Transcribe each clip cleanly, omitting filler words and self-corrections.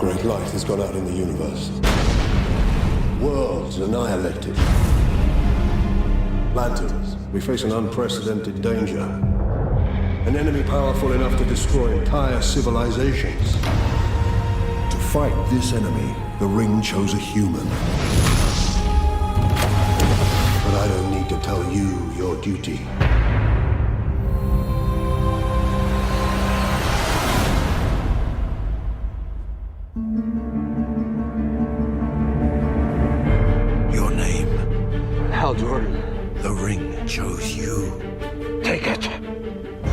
great light has gone out in the universe. Worlds annihilated. Lanterns, we face an unprecedented danger. An enemy powerful enough to destroy entire civilizations. To fight this enemy, the Ring chose a human. But I don't need to tell you your duty. Your name? Hal Jordan. The Ring chose you. Take it.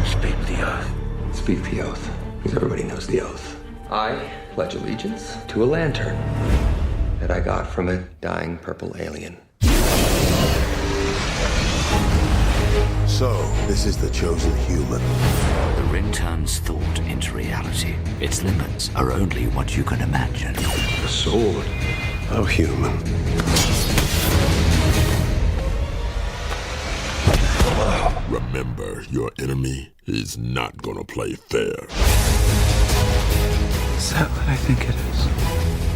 Speak the oath. Speak the oath, because everybody knows the oath. I pledge allegiance to a lantern that I got from a dying purple alien. So, this is the chosen human. The ring turns thought into reality. Its limits are only what you can imagine. The sword of human. Remember, your enemy is not gonna play fair. Is that what I think it is?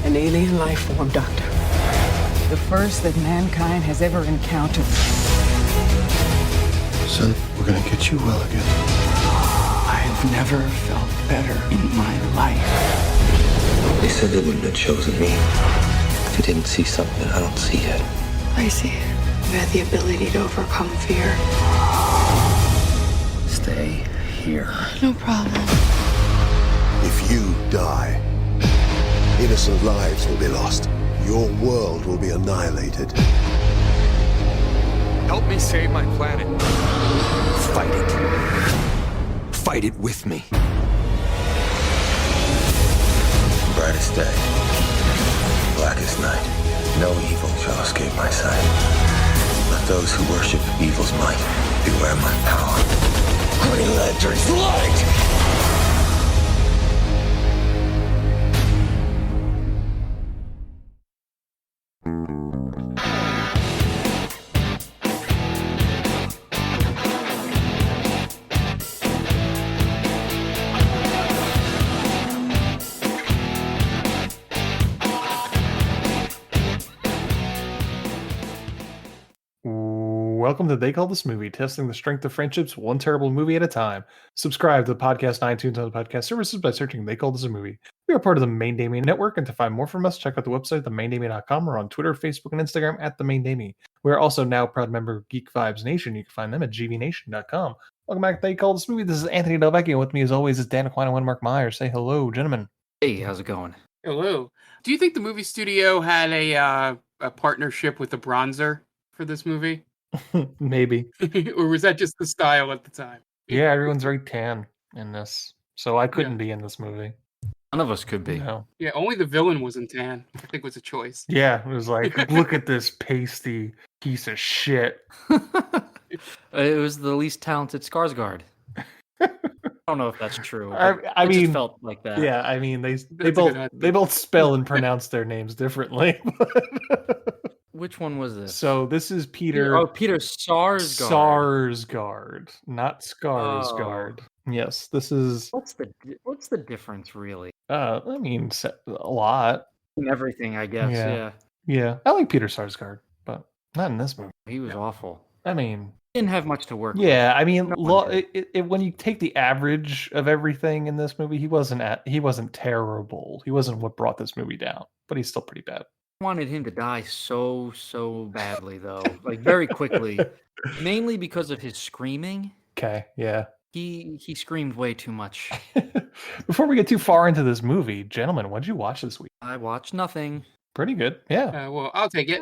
An alien life form, Doctor. The first that mankind has ever encountered. Son, we're gonna get you well again. I've never felt better in my life. They said they wouldn't have chosen me if they didn't see something I don't see yet. I see it. You had the ability to overcome fear. Stay here. No problem. If you die, innocent lives will be lost. Your world will be annihilated. Help me save my planet. Fight it. Fight it with me. Brightest day, blackest night. No evil shall escape my sight. Let those who worship evil's might beware my power. Green Lantern's light! Welcome to They Call This Movie, testing the strength of friendships one terrible movie at a time. Subscribe to the podcast on iTunes and other podcast services by searching They Call This a Movie. We are part of the Main Damien Network, and to find more from us, check out the website, themaindamien.com, or on Twitter, Facebook, and Instagram at The Main Damien. We are also now a proud member of Geek Vibes Nation. You can find them at gvnation.com. Welcome back to They Call This Movie. This is Anthony Delvecchio. With me, as always, is Dan Aquino and Mark Myers. Say hello, gentlemen. Hey, how's it going? Hello. Do you think the movie studio had a partnership with the Bronzer for this movie? Maybe. Or was that just the style at the time? Yeah, everyone's very tan in this, so I couldn't be in this movie. None of us could be. No. Yeah, only the villain wasn't tan, I think was a choice. Yeah, it was like, look at this pasty piece of shit. It was the least talented Sarsgaard. I don't know if that's true. I mean, just felt like that. Yeah, I mean they both spell and pronounce their names differently. Which one was this? So this is Peter. Oh, Peter Sarsgaard. Sarsgaard, not Skarsgård. Oh. Yes, this is. What's the difference really? I mean, a lot. In everything, I guess. Yeah. I like Peter Sarsgaard, but not in this movie. He was awful. I mean, he didn't have much to work with. Yeah, I mean, when you take the average of everything in this movie, he wasn't terrible. He wasn't what brought this movie down, but he's still pretty bad. I wanted him to die so badly, though, like very quickly, mainly because of his screaming. Okay, yeah. He screamed way too much. Before we get too far into this movie, gentlemen, what did you watch this week? I watched nothing. Pretty good, yeah. Well, I'll take it.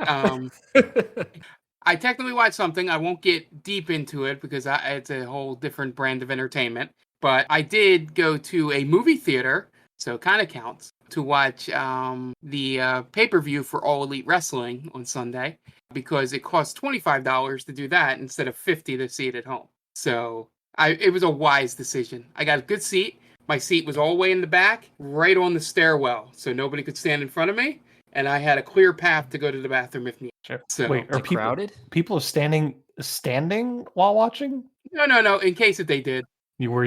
I technically watched something. I won't get deep into it because it's a whole different brand of entertainment. But I did go to a movie theater, so it kind of counts, to watch the pay-per-view for All Elite Wrestling on Sunday because it cost $25 to do that instead of $50 to see it at home. So it was a wise decision. I got a good seat. My seat was all the way in the back, right on the stairwell, so nobody could stand in front of me. And I had a clear path to go to the bathroom if needed. Sure. So, wait, are people crowded? People are standing while watching? No. In case that they did. You were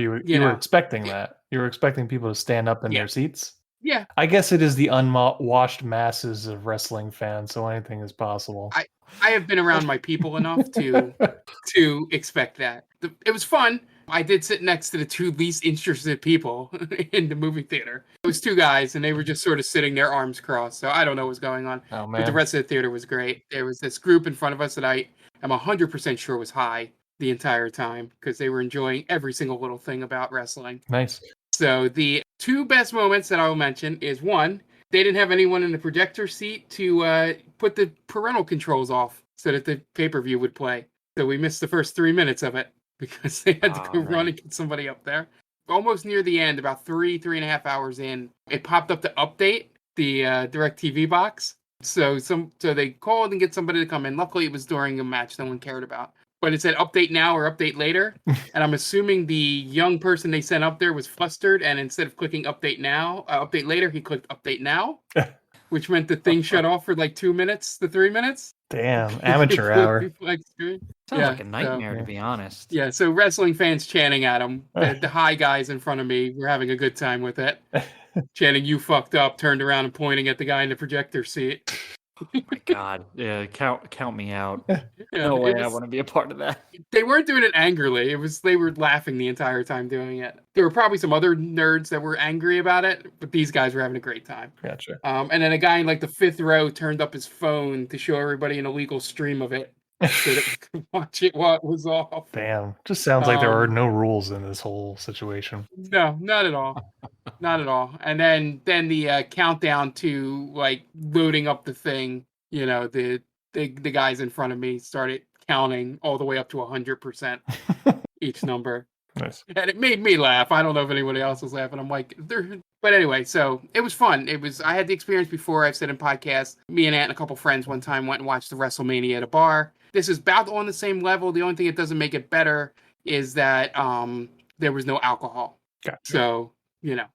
expecting that. You were expecting people to stand up in their seats? Yeah, I guess it is the unwashed masses of wrestling fans, so anything is possible. I have been around my people enough to expect that. It was fun. I did sit next to the two least interested people in the movie theater. It was two guys, and they were just sort of sitting there, arms crossed. So I don't know what's going on. Oh, But the man. rest of the theater was great. There was this group in front of us that I am 100% sure was high the entire time because they were enjoying every single little thing about wrestling. Nice. So the two best moments that I will mention is one, they didn't have anyone in the projector seat to put the parental controls off so that the pay-per-view would play. So we missed the first 3 minutes of it because they had to go run and get somebody up there. Almost near the end, about 3.5 hours in, it popped up to update the DirecTV box. So they called and get somebody to come in. Luckily, it was during a match no one cared about. But it said update now or update later. And I'm assuming the young person they sent up there was flustered. And instead of clicking update now, update later, he clicked update now, which meant the thing shut off for like 2 minutes to 3 minutes. Damn, amateur hour. Sounds like a nightmare, to be honest. Yeah, so wrestling fans chanting at him. The high guys in front of me were having a good time with it. Chanting, "You fucked up," turned around and pointing at the guy in the projector seat. Oh my God. Yeah, count me out. No way I want to be a part of that. They weren't doing it angrily. They were laughing the entire time doing it. There were probably some other nerds that were angry about it, but these guys were having a great time. Gotcha. And then a guy in like the fifth row turned up his phone to show everybody an illegal stream of it so that we could watch it while it was off. Damn. Just sounds like there are no rules in this whole situation. No, not at all. Not at all. And then the countdown to like loading up the thing, you know, the guys in front of me started counting all the way up to 100% each number. Nice. And it made me laugh. I don't know if anybody else was laughing. I'm like, but anyway, so it was fun. I had the experience before. I've said in podcasts, me and Aunt and a couple friends one time went and watched the WrestleMania at a bar. This is about on the same level. The only thing that doesn't make it better is that there was no alcohol. Gotcha. So, you know,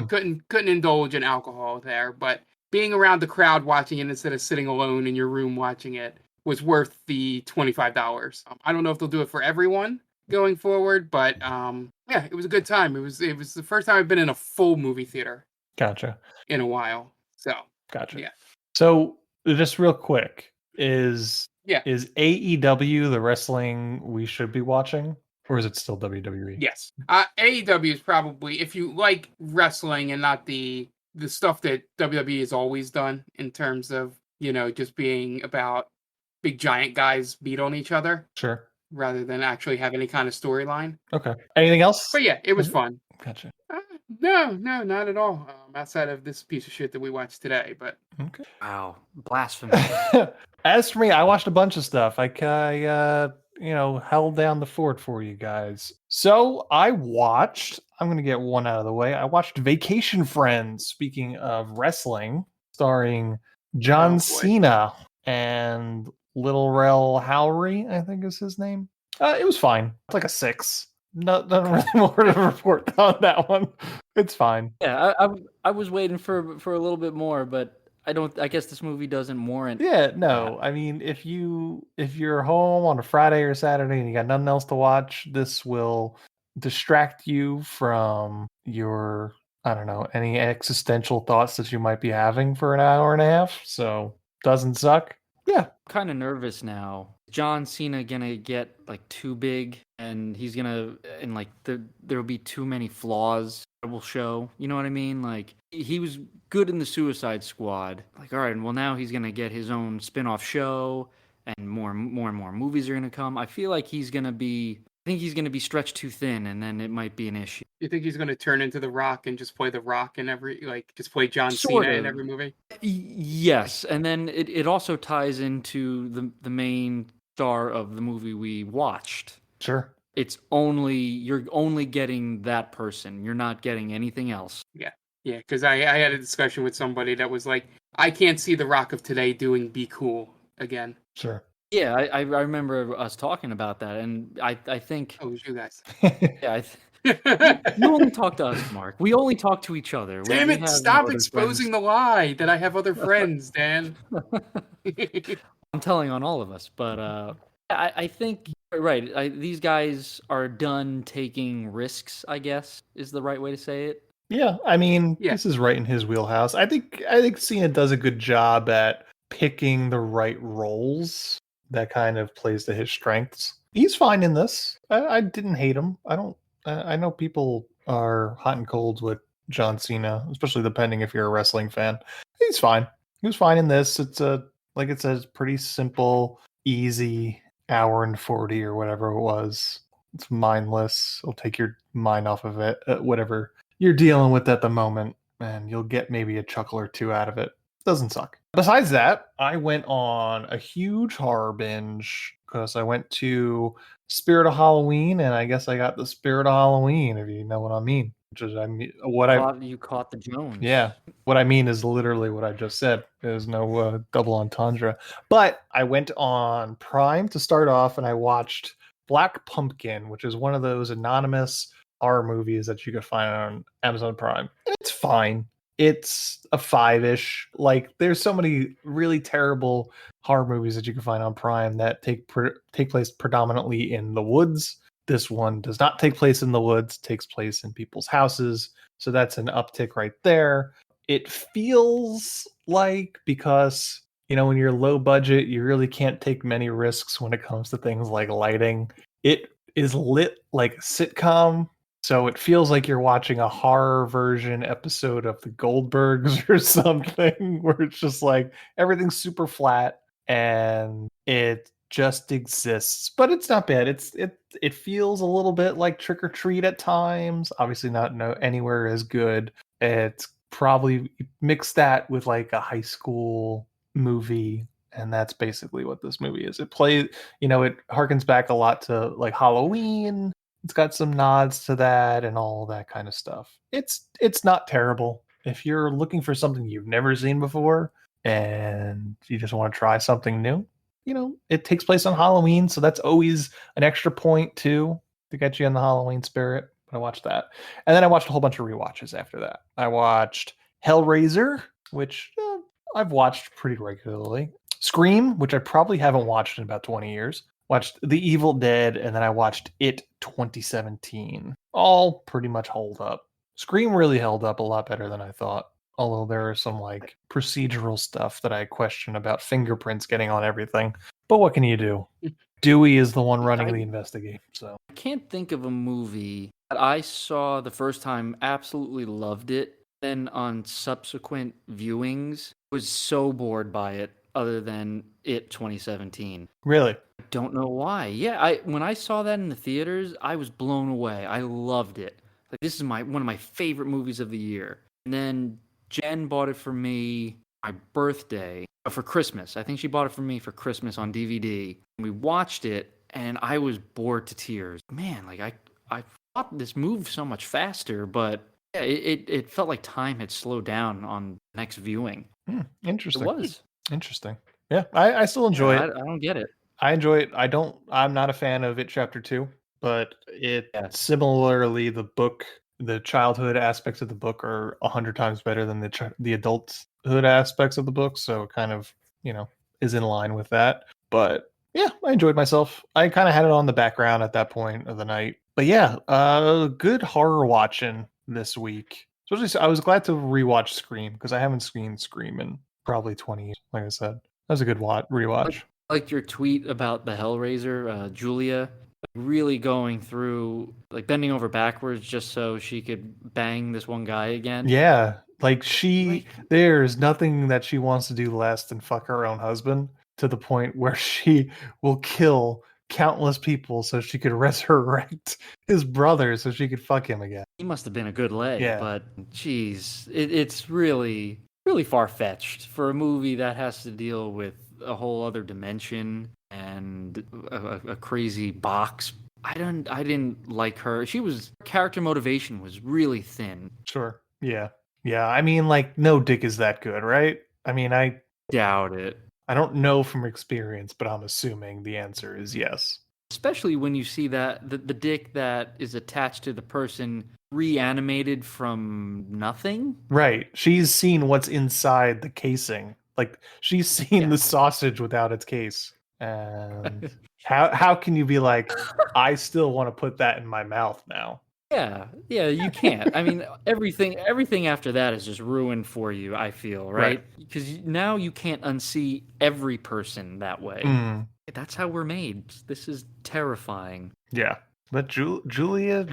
couldn't indulge in alcohol there, but being around the crowd watching it instead of sitting alone in your room watching it was worth the $25. I don't know if they'll do it for everyone going forward, but yeah, it was a good time. It was the first time I've been in a full movie theater. Gotcha. In a while. So gotcha. Yeah. So just real quick, is AEW the wrestling we should be watching? Or is it still WWE? Yes. AEW is probably, if you like wrestling and not the stuff that WWE has always done in terms of, you know, just being about big giant guys beat on each other. Sure. Rather than actually have any kind of storyline. Okay. Anything else? But yeah, it was fun. Gotcha. No, not at all. Outside of this piece of shit that we watched today, but okay. Wow, blasphemy. As for me, I watched a bunch of stuff. I held down the fort for you guys. So I'm going to get one out of the way. I watched Vacation Friends, speaking of wrestling, starring John Cena and Little Rel Howery, I think is his name. It was fine. It's like a 6. Nothing really more to report on that one. It's fine. Yeah, I was waiting for a little bit more, but I guess this movie doesn't warrant. Yeah, no. I mean, if you're home on a Friday or Saturday and you got nothing else to watch, this will distract you from your, I don't know, any existential thoughts that you might be having for an hour and a half. So doesn't suck. Yeah. I'm kind of nervous now. John Cena gonna get like too big, and there'll be too many flaws that will show. You know what I mean? Like, he was good in the Suicide Squad. Like, all right, well, now he's gonna get his own spin-off show, and more and more movies are gonna come. I feel like he's gonna be stretched too thin, and then it might be an issue. You think he's gonna turn into The Rock and just play The Rock in just play John Cena in every movie? Yes, and then it also ties into the main star of the movie we watched. Sure. You're only getting that person. You're not getting anything else. Yeah, because I had a discussion with somebody that was like, I can't see The Rock of today doing Be Cool again. Sure. Yeah, I remember us talking about that, and I think... Oh, it was you guys. Yeah, you only talk to us, Mark. We only talk to each other. Damn it, stop exposing the lie that I have other friends, Dan. I'm telling on all of us, but I think, right, these guys are done taking risks, I guess, is the right way to say it. Yeah, I mean, Yeah. this is right in his wheelhouse. I think Cena does a good job at picking the right roles that kind of plays to his strengths. He's fine in this. I didn't hate him. I know people are hot and cold with John Cena, especially depending if you're a wrestling fan. He's fine. He was fine in this. It's a, like it says, pretty simple, easy hour and 40 or whatever it was. It's mindless. It'll take your mind off of it, whatever you're dealing with at the moment, and you'll get maybe a chuckle or two out of it. Doesn't suck. Besides that, I went on a huge horror binge because I went to Spirit of Halloween, and I guess I got the Spirit of Halloween, if you know what I mean. Which is, I mean, You caught the Jones. yeah, what I mean is literally what I just said. There's no double entendre. But I went on Prime to start off, and I watched Black Pumpkin, which is one of those anonymous horror movies that you could find on Amazon Prime. And it's fine. It's a 5-ish. Like, there's so many really terrible horror movies that you can find on Prime that take place predominantly in the woods. This one does not take place in the woods, takes place in people's houses. So that's an uptick right there. It feels like, because, you know, when you're low budget, you really can't take many risks when it comes to things like lighting. It is lit like a sitcom. So it feels like you're watching a horror version episode of the Goldbergs or something, where it's just like everything's super flat and it just exists. But it's not bad. It feels a little bit like Trick or Treat at times. Obviously not anywhere as good. It's probably mix that with like a high school movie, and that's basically what this movie is. It plays, you know, it harkens back a lot to like Halloween. It's got some nods to that and all that kind of stuff. It's not terrible. If you're looking for something you've never seen before and you just want to try something new, you know, it takes place on Halloween, so that's always an extra point too to get you in the Halloween spirit. But I watched that. And then I watched a whole bunch of rewatches after that. I watched Hellraiser, which I've watched pretty regularly. Scream, which I probably haven't watched in about 20 years. Watched The Evil Dead, and then I watched It 2017. All pretty much hold up. Scream really held up a lot better than I thought. Although there are some like procedural stuff that I question about fingerprints getting on everything. But what can you do? Dewey is the one running the investigation. So I can't think of a movie that I saw the first time, absolutely loved it, then on subsequent viewings was so bored by it, other than It 2017. Really? Don't know why. Yeah, when I saw that in the theaters, I was blown away. I loved it. Like, this is one of my favorite movies of the year. And then Jen bought it for me my birthday, for Christmas. I think she bought it for me for Christmas on DVD. And we watched it, and I was bored to tears. Man, like I thought this moved so much faster, but yeah, it felt like time had slowed down on next viewing. Interesting. It was. Interesting. Yeah, I still enjoy it. I don't get it. I enjoy it. I'm not a fan of It Chapter 2, but similarly, the book, the childhood aspects of the book are 100 times better than the adulthood aspects of the book. So it kind of, you know, is in line with that. But yeah, I enjoyed myself. I kind of had it on the background at that point of the night. But yeah, good horror watching this week. Especially, I was glad to rewatch Scream because I haven't seen Scream in probably 20 years. Like I said, that was a good rewatch. I liked your tweet about the Hellraiser, Julia, really going through, like, bending over backwards just so she could bang this one guy again. Yeah, like there's nothing that she wants to do less than fuck her own husband, to the point where she will kill countless people so she could resurrect his brother so she could fuck him again. He must have been a good leg, Yeah. But geez, it's really, really far-fetched for a movie that has to deal with a whole other dimension and a crazy box. I didn't like her. Her character motivation was really thin. Sure. Yeah. I mean, like, no dick is that good, right? I mean, I doubt it. I don't know from experience, but I'm assuming the answer is yes. Especially when you see that the dick that is attached to the person reanimated from nothing. Right. She's seen what's inside the casing. Like, she's seen the sausage without its case. And how can you be like, I still want to put that in my mouth now? Yeah, you can't. I mean, everything after that is just ruined for you, I feel, right? Because now you can't unsee every person that way. Mm, That's how we're made. This is terrifying. yeah. But Julia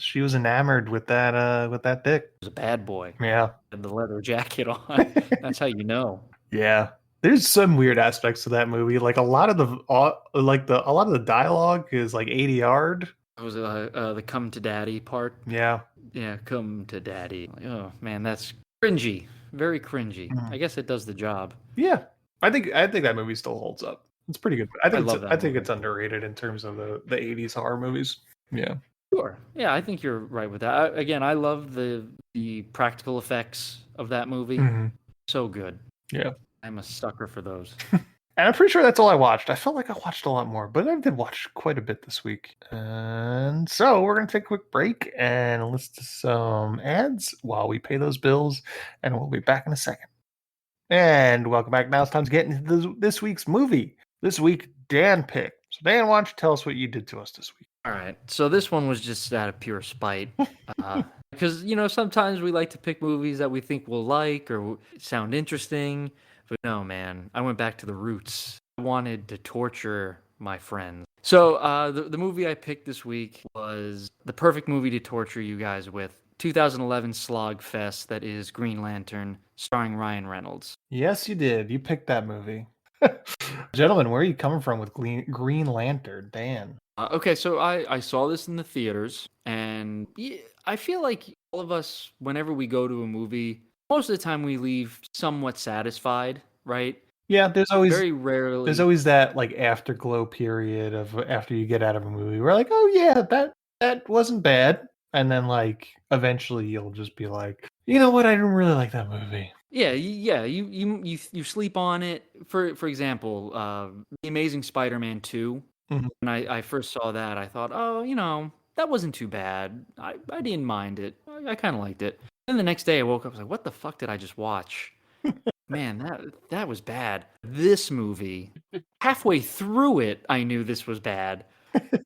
she was enamored with that dick. He was a bad boy. Yeah. Had the leather jacket on. That's how you know. Yeah. There's some weird aspects to that movie. Like a lot of the dialogue is like ADR'd. It was the come to daddy part. Yeah. Yeah, come to daddy. Like, oh man, that's cringy. Very cringy. I guess it does the job. Yeah. I think that movie still holds up. It's pretty good. I think movie. it's underrated in terms of the 80s horror movies. Yeah. Sure. Yeah, I think you're right with that. Again, I love the practical effects of that movie. Mm-hmm. So good. Yeah. I'm a sucker for those. And I'm pretty sure that's all I watched. I felt like I watched a lot more, but I did watch quite a bit this week. And so we're going to take a quick break and listen to some ads while we pay those bills, and we'll be back in a second. And welcome back. Now it's time to get into this week's movie. This week, Dan picked. So Dan, why don't you tell us what you did to us this week? All right. So this one was just out of pure spite. Because, sometimes we like to pick movies that we think we'll like or sound interesting. But no, man, I went back to the roots. I wanted to torture my friends. So the movie I picked this week was the perfect movie to torture you guys with. 2011 slog fest that is Green Lantern, starring Ryan Reynolds. Yes, you did. You picked that movie. Gentlemen, where are you coming from with Green Lantern, Dan? Okay, so I saw this in the theaters, and I feel like all of us, whenever we go to a movie, most of the time we leave somewhat satisfied, right? Yeah, there's always very rarely. There's always that like afterglow period of after you get out of a movie. We're like, oh yeah, that wasn't bad, and then like eventually you'll just be like, you know what, I didn't really like that movie. Yeah. You sleep on it. For example, The Amazing Spider-Man 2. Mm-hmm. When I first saw that, I thought, oh, that wasn't too bad. I didn't mind it. I kind of liked it. Then the next day I woke up, I was like, what the fuck did I just watch? Man, that was bad. This movie, halfway through it, I knew this was bad.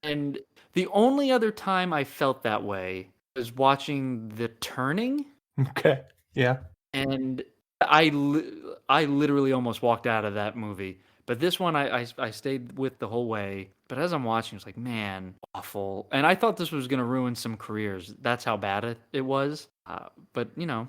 And the only other time I felt that way was watching The Turning. Okay. Yeah. And I literally almost walked out of that movie. But this one I stayed with the whole way. But as I'm watching, it's like, man, awful. And I thought this was going to ruin some careers. That's how bad it was. But, no.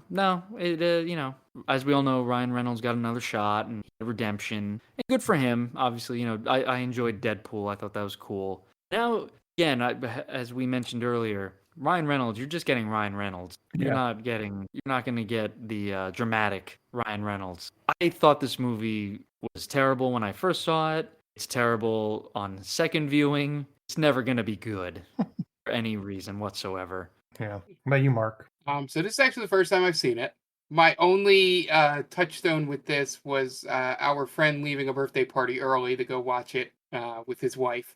As we all know, Ryan Reynolds got another shot and redemption. And good for him. Obviously, I enjoyed Deadpool. I thought that was cool. Now, again, as we mentioned earlier, Ryan Reynolds, you're just getting Ryan Reynolds. You're not going to get the dramatic Ryan Reynolds. I thought this movie was terrible when I first saw it. It's terrible on second viewing. It's never going to be good for any reason whatsoever. Yeah. What about you, Mark? So this is actually the first time I've seen it. My only touchstone with this was our friend leaving a birthday party early to go watch it with his wife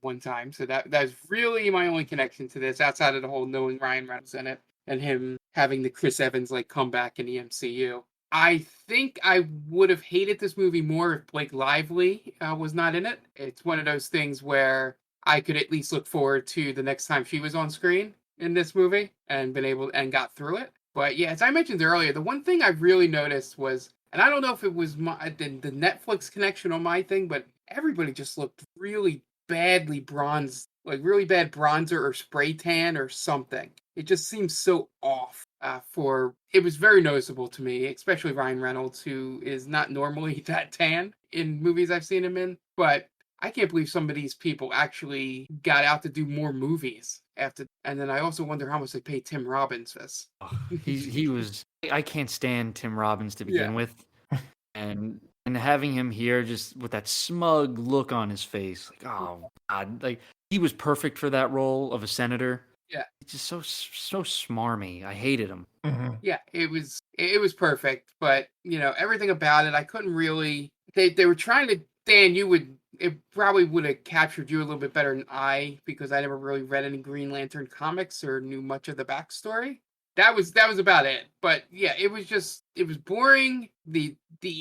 one time. So that's really my only connection to this, outside of the whole knowing Ryan Reynolds in it and him having the Chris Evans comeback in the MCU. I think I would have hated this movie more if Blake Lively was not in it. It's one of those things where I could at least look forward to the next time she was on screen in this movie and got through it. But yeah, as I mentioned earlier, the one thing I really noticed was, and I don't know if it was the Netflix connection on my thing, but everybody just looked really badly bronzed, like really bad bronzer or spray tan or something. It just seems so off. It was very noticeable to me, especially Ryan Reynolds, who is not normally that tan in movies I've seen him in. But I can't believe some of these people actually got out to do more movies after. And then I also wonder how much they paid Tim Robbins this. He was. I can't stand Tim Robbins to begin with, and having him here just with that smug look on his face, like, oh God, like he was perfect for that role of a senator. Yeah, it's just so smarmy. I hated him. Mm-hmm. Yeah, it was perfect, but everything about it, I couldn't really. They were trying to. Dan, it probably would have captured you a little bit better than I, because I never really read any Green Lantern comics or knew much of the backstory. That was about it. But yeah, it was boring. The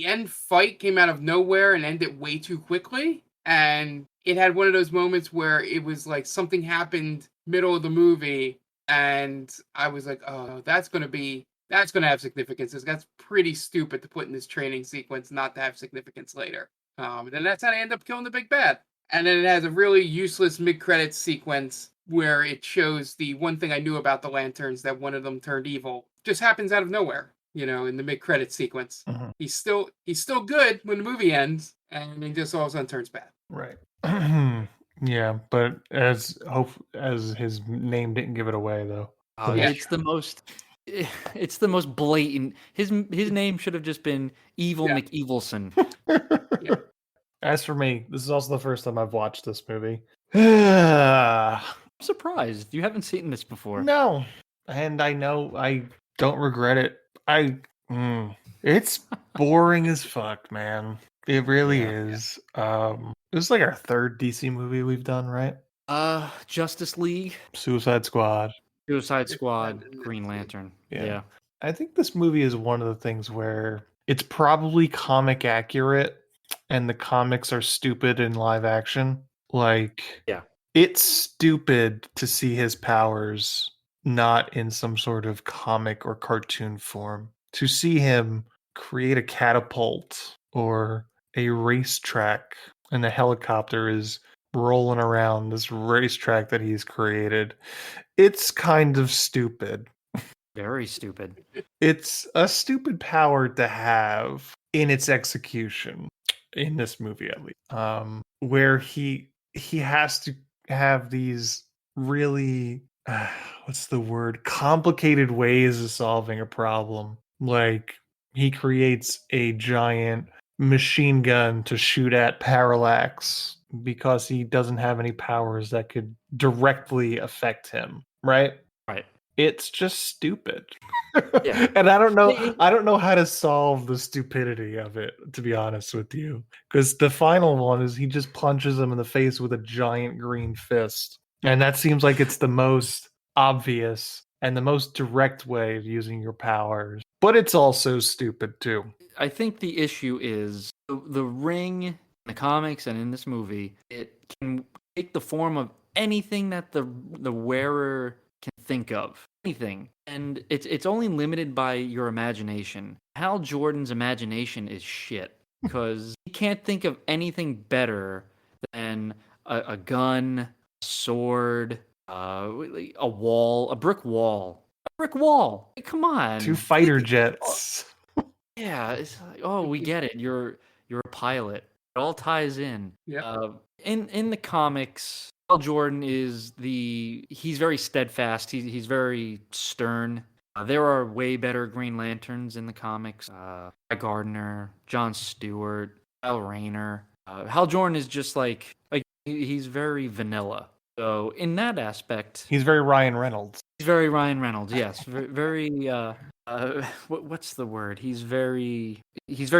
end fight came out of nowhere and ended way too quickly. And it had one of those moments where it was like something happened middle of the movie And I was like, oh, that's going to have significance. That's pretty stupid to put in this training sequence, not to have significance later. And then that's how they end up killing the big bad. And then it has a really useless mid-credits sequence where it shows the one thing I knew about the lanterns, that one of them turned evil. Just happens out of nowhere, in the mid-credits sequence. Mhm. He's still good when the movie ends, and he just all of a sudden turns bad. Right. Yeah, but as his name didn't give it away though. Oh, Yeah. it's the most blatant. His name should have just been Evil Yeah. McEvilson. As for me, this is also the first time I've watched this movie. No, I'm surprised you haven't seen this before. and I know I don't regret it. It's boring as fuck, man. It really is. This is like our third DC movie we've done, right? Justice League, Suicide Squad. Suicide Squad, Green Lantern. Yeah. I think this movie is one of the things where it's probably comic accurate and the comics are stupid in live action. Like, it's stupid to see his powers not in some sort of comic or cartoon form. To see him create a catapult or a racetrack and the helicopter is rolling around this racetrack that he's created, it's kind of stupid. Very stupid. It's a stupid power to have in its execution in this movie, at least, where he has to have these really what's the word, complicated ways of solving a problem. Like, he creates a giant machine gun to shoot at Parallax because he doesn't have any powers that could directly affect him, right? It's just stupid. Yeah. And I don't know how to solve the stupidity of it, to be honest with you. Because the final one is he just punches him in the face with a giant green fist. And that seems like it's the most obvious and the most direct way of using your powers. But it's also stupid too. I think the issue is the ring in the comics and in this movie, it can take the form of anything that the wearer can think of. Anything. And it's only limited by your imagination. Hal Jordan's imagination is shit because he can't think of anything better than a gun, a sword, a wall, a brick wall. A brick wall. Come on. 2 fighter jets. Yeah, it's like, oh, we get it. You're a pilot. It all ties in. Yeah. In the comics, Hal Jordan he's very steadfast. He's very stern. There are way better Green Lanterns in the comics. Guy Gardner, Jon Stewart, Al Rayner. Hal Jordan is just like he's very vanilla. So in that aspect, He's very Ryan Reynolds. he's very Ryan Reynolds. Yes, very. What's the word? He's very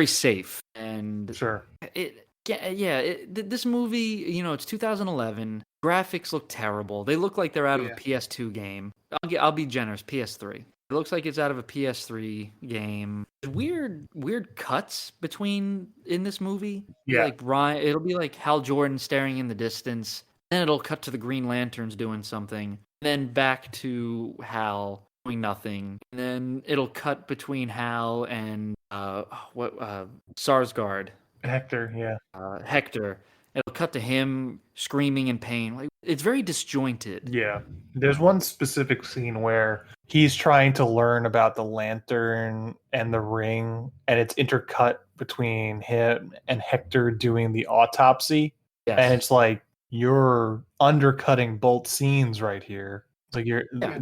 safe and Sure. This movie, it's 2011. Graphics look terrible. They look like they're out of a PS2 game. I'll be generous, PS3. It looks like it's out of a PS3 game. Weird cuts in this movie. Yeah. Like it'll be like Hal Jordan staring in the distance. Then it'll cut to the Green Lanterns doing something. Then back to Hal doing nothing. And then it'll cut between Hal and Sarsgaard. Hector, yeah. Hector. It'll cut to him screaming in pain. Like, it's very disjointed. Yeah. There's one specific scene where he's trying to learn about the lantern and the ring, and it's intercut between him and Hector doing the autopsy. Yes. And it's like, you're undercutting both scenes right here. Like,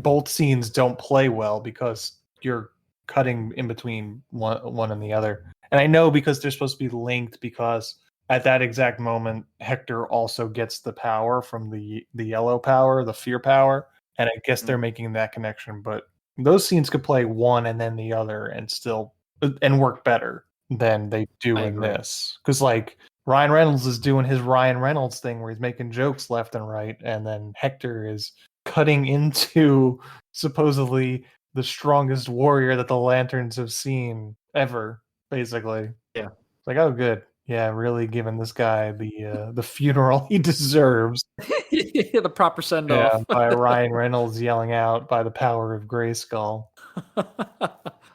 both scenes don't play well because you're cutting in between one and the other. And I know because they're supposed to be linked, because at that exact moment, Hector also gets the power from the yellow power, the fear power. And I guess they're making that connection. But those scenes could play one and then the other and work better than they do in this. Because, like, Ryan Reynolds is doing his Ryan Reynolds thing where he's making jokes left and right. And then Hector is cutting into supposedly the strongest warrior that the Lanterns have seen ever, basically. Yeah. It's like, oh, good. Yeah, really giving this guy the funeral he deserves. The proper send off. by Ryan Reynolds yelling out by the power of Grayskull.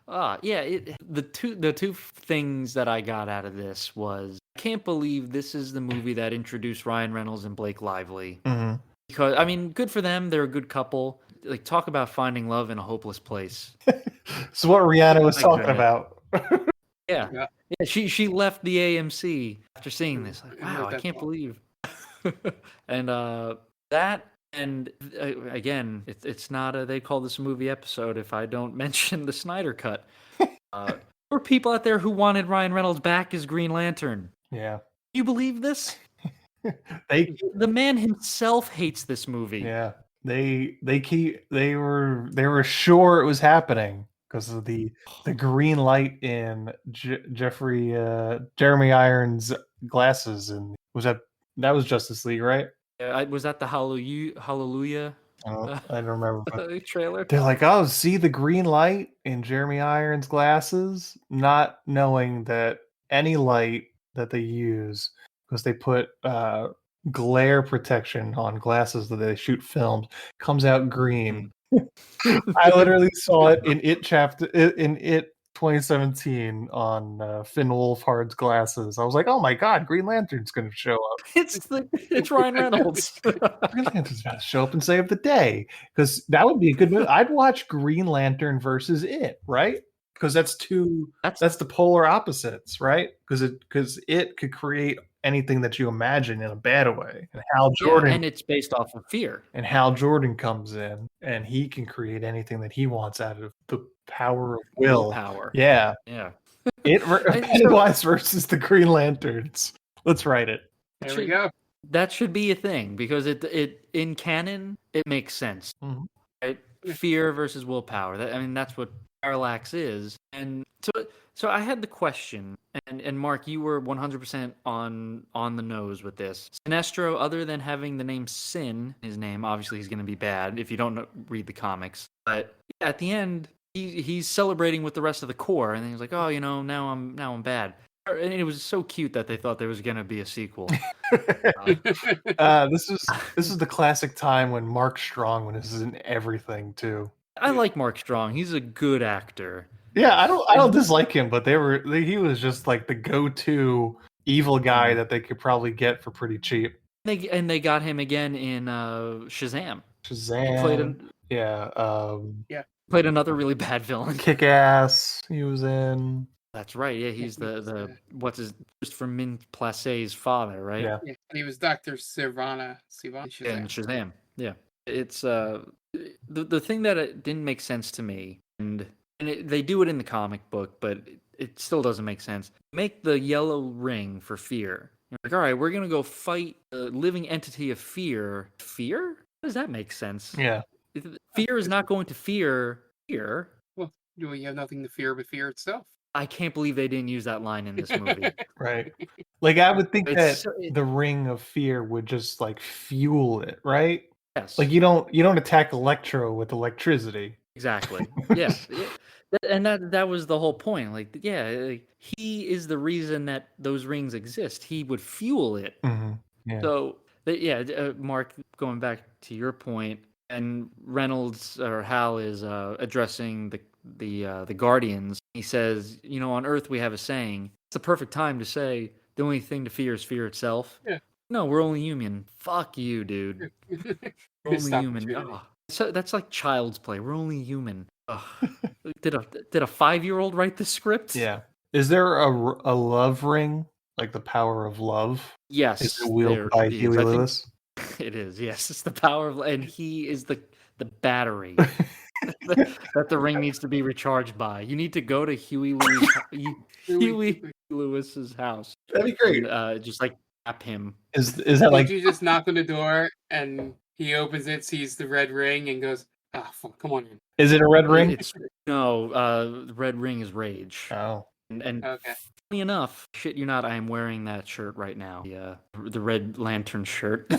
The two things that I got out of this was I can't believe this is the movie that introduced Ryan Reynolds and Blake Lively. Mm-hmm. Because I mean, good for them. They're a good couple. Like, talk about finding love in a hopeless place. So what Rihanna was talking about. Yeah. She left the AMC after seeing this. Like, wow, I can't believe. And that, and again, it's not a They Call This a Movie episode if I don't mention the Snyder Cut. There were people out there who wanted Ryan Reynolds back as Green Lantern. Yeah. You believe this? The man himself hates this movie. Yeah. They were sure it was happening because of the green light in Jeremy Irons' glasses, and that was Justice League, right? Was that the Hallelujah? I don't remember. Trailer. They're like, oh, see the green light in Jeremy Irons' glasses, not knowing that any light that they use, because they put glare protection on glasses that they shoot films, comes out green. I literally saw it in It 2017 on Finn Wolfhard's glasses. I was like, oh my god, Green Lantern's going to show up. It's Ryan Reynolds. Green Lantern's about to show up and save the day, because that would be a good movie. I'd watch Green Lantern versus It, right? Because that's the polar opposites, right? Because it could create anything that you imagine in a bad way. And Hal Jordan, and it's based off of fear. And Hal Jordan comes in, and he can create anything that he wants out of the power of will. Power. Yeah. Pennywise So, versus the Green Lanterns. Let's write it. There we go. That should be a thing, because it in canon it makes sense. Mm-hmm. Right? Fear versus willpower. That's what Parallax is. And so I had the question, and Mark, you were 100% on the nose with this. Sinestro, other than having the name Sin in his name, obviously he's going to be bad if you don't read the comics. But at the end, he's celebrating with the rest of the Corps, and then he's like, oh, now I'm bad. And it was so cute that they thought there was going to be a sequel. This is the classic time when Mark Strong was in everything too. I like Mark Strong. He's a good actor. Yeah, I don't dislike him, but he was just like the go-to evil guy that they could probably get for pretty cheap. They got him again in Shazam. Played another really bad villain. Kick-Ass. He was in. That's right. Yeah, he's the Christopher Mintz-Plassey's father, right? Yeah. And he was Dr. Sivana in Shazam. Yeah, it's the thing that it didn't make sense to me, and they do it in the comic book, but it still doesn't make sense. Make the yellow ring for fear. You're like, all right, we're gonna go fight a living entity of fear. Fear? How does that make sense? Yeah. Fear is not going to fear fear. Well, you have nothing to fear but fear itself. I can't believe they didn't use that line in this movie. Right. Like, I would think the ring of fear would just like fuel it, right? Yes. Like you don't attack Electro with electricity. Exactly. Yeah. And that was the whole point. Like, he is the reason that those rings exist. He would fuel it. Mm-hmm. Yeah. So, Mark, going back to your point, and Reynolds or Hal is addressing the Guardians. He says, on Earth we have a saying. It's the perfect time to say the only thing to fear is fear itself. Yeah. No, we're only human. Fuck you, dude. We're only human. Oh, so that's like child's play. We're only human. Did a 5-year-old write the script? Yeah. Is there a love ring, like the power of love? Yes. Is it wielded by Huey Lewis? It is. Yes, it's the power of, and he is the battery that the ring needs to be recharged by. You need to go to Huey Lewis's house. That'd be great. And, just like tap him. Is that like you just knock on the door and he opens it, sees the red ring, and goes, "Ah, fuck, come on in." Is it a red ring? The red ring is rage. Oh. And okay. Funny enough, shit you not, I am wearing that shirt right now. The Red Lantern shirt.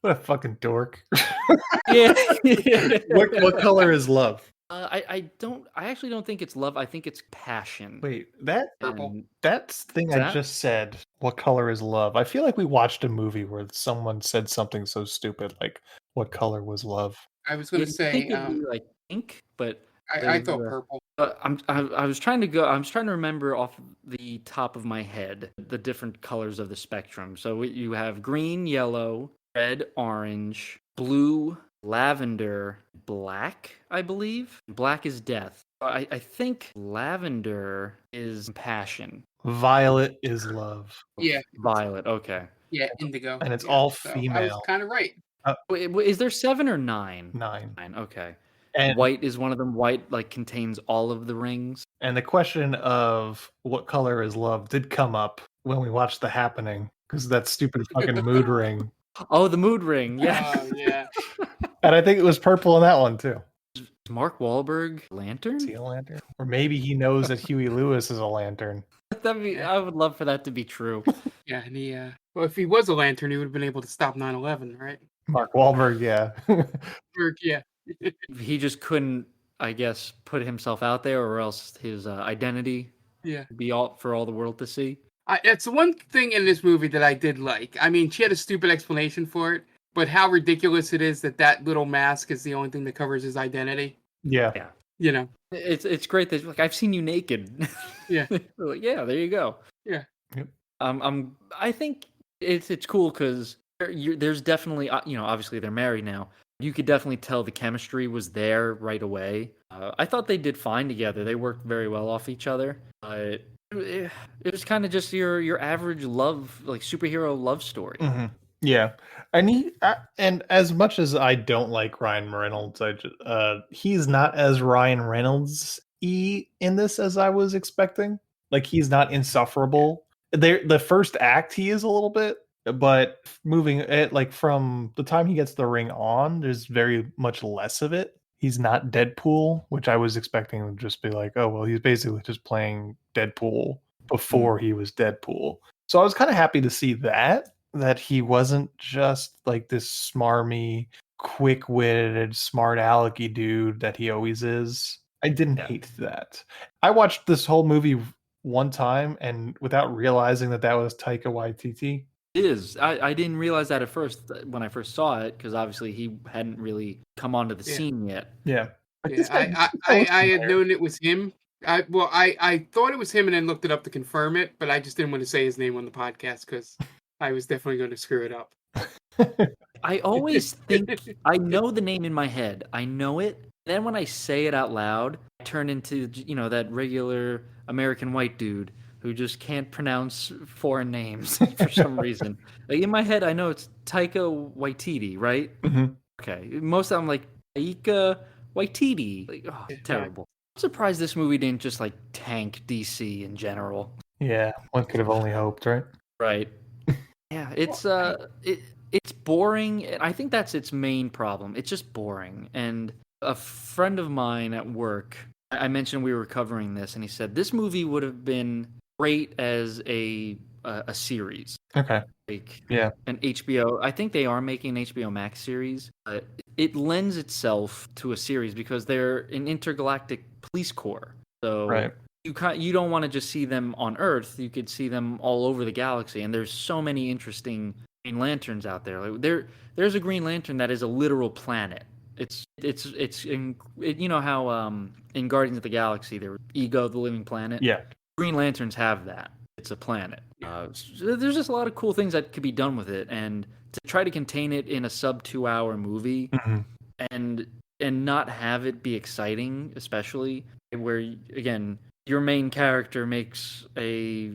What a fucking dork. Yeah. What color is love? I actually don't think it's love. I think it's passion. Wait, Purple. that's the thing What's I that? just said. What color is love? I feel like we watched a movie where someone said something so stupid like, "What color was love?" I was Yeah, gonna you think say, it'd be like pink, but I thought purple. I was trying to go. I was trying to remember off the top of my head the different colors of the spectrum. So you have green, yellow, red, orange, blue, lavender, black. I believe black is death. I think lavender is passion. Violet is love, Yeah, Violet. Okay. yeah, indigo. and it's Yeah, all so I was female. kind of right. Wait, is there 7 or 9? 9. 9. Okay. And White is one of them. White like contains all of the rings. and the question of what color is love did come up when we watched The Happening because that stupid fucking mood ring. Oh, the mood ring. Yeah. Oh yeah. And I think it was purple in that one too. Is Mark Wahlberg lantern? Is he a lantern? Or maybe he knows that Huey Lewis is a lantern. I would love for that to be true. Yeah, and he well, if he was a lantern, he would have been able to stop 9/11, right? Mark Wahlberg, yeah. Or, yeah. He just couldn't, I guess, put himself out there, or else his identity Yeah. would be all for all the world to see. It's the one thing in this movie that I did like. I mean, she had a stupid explanation for it, but how ridiculous it is that that little mask is the only thing that covers his identity. Yeah. Yeah. You know? It's great that like I've seen you naked. Yeah. Like, yeah, there you go. Yeah. Yep. I think it's cool because there's definitely obviously they're married now. You could definitely tell the chemistry was there right away. I thought they did fine together. They worked very well off each other. It was kind of just your average love, like superhero love story. Mm-hmm. Yeah. And as much as I don't like Ryan Reynolds, he's not as Ryan Reynolds-y in this as I was expecting. Like he's not insufferable. The first act he is a little bit, but moving it like from the time he gets the ring on, there's very much less of it. He's not Deadpool, which I was expecting to just be like, oh well, he's basically just playing Deadpool before he was Deadpool. So I was kind of happy to see that he wasn't just like this smarmy, quick-witted, smart alecky dude that he always is. I didn't hate that. I watched this whole movie one time and without realizing that was Taika Waititi. It is. I didn't realize that at first when I first saw it because obviously he hadn't really come onto the scene yet. Yeah. I had known it was him. I thought it was him and then looked it up to confirm it, but I just didn't want to say his name on the podcast because I was definitely going to screw it up. I always think I know the name in my head. I know it. Then when I say it out loud, I turn into that regular American white dude who just can't pronounce foreign names for some reason. Like in my head, I know it's Taika Waititi, right? Mm-hmm. Okay. Most of them like Taika Waititi. Like, terrible. I'm surprised this movie didn't just like tank DC in general. Yeah, one could have only hoped, right? Right. Yeah, it's it's boring, and I think that's its main problem. It's just boring. And a friend of mine at work, I mentioned we were covering this, and he said this movie would have been great as a series. Okay. Like an HBO. I think they are making an HBO Max series. It lends itself to a series because they're an intergalactic police corps. So right. You don't want to just see them on Earth. You could see them all over the galaxy, and there's so many interesting Green Lanterns out there. Like there's a Green Lantern that is a literal planet. You know how in Guardians of the Galaxy there was Ego, the living planet. Yeah. Green Lanterns have that. It's a planet. So there's just a lot of cool things that could be done with it, and to try to contain it in a sub 2-hour movie and not have it be exciting, especially where again your main character makes a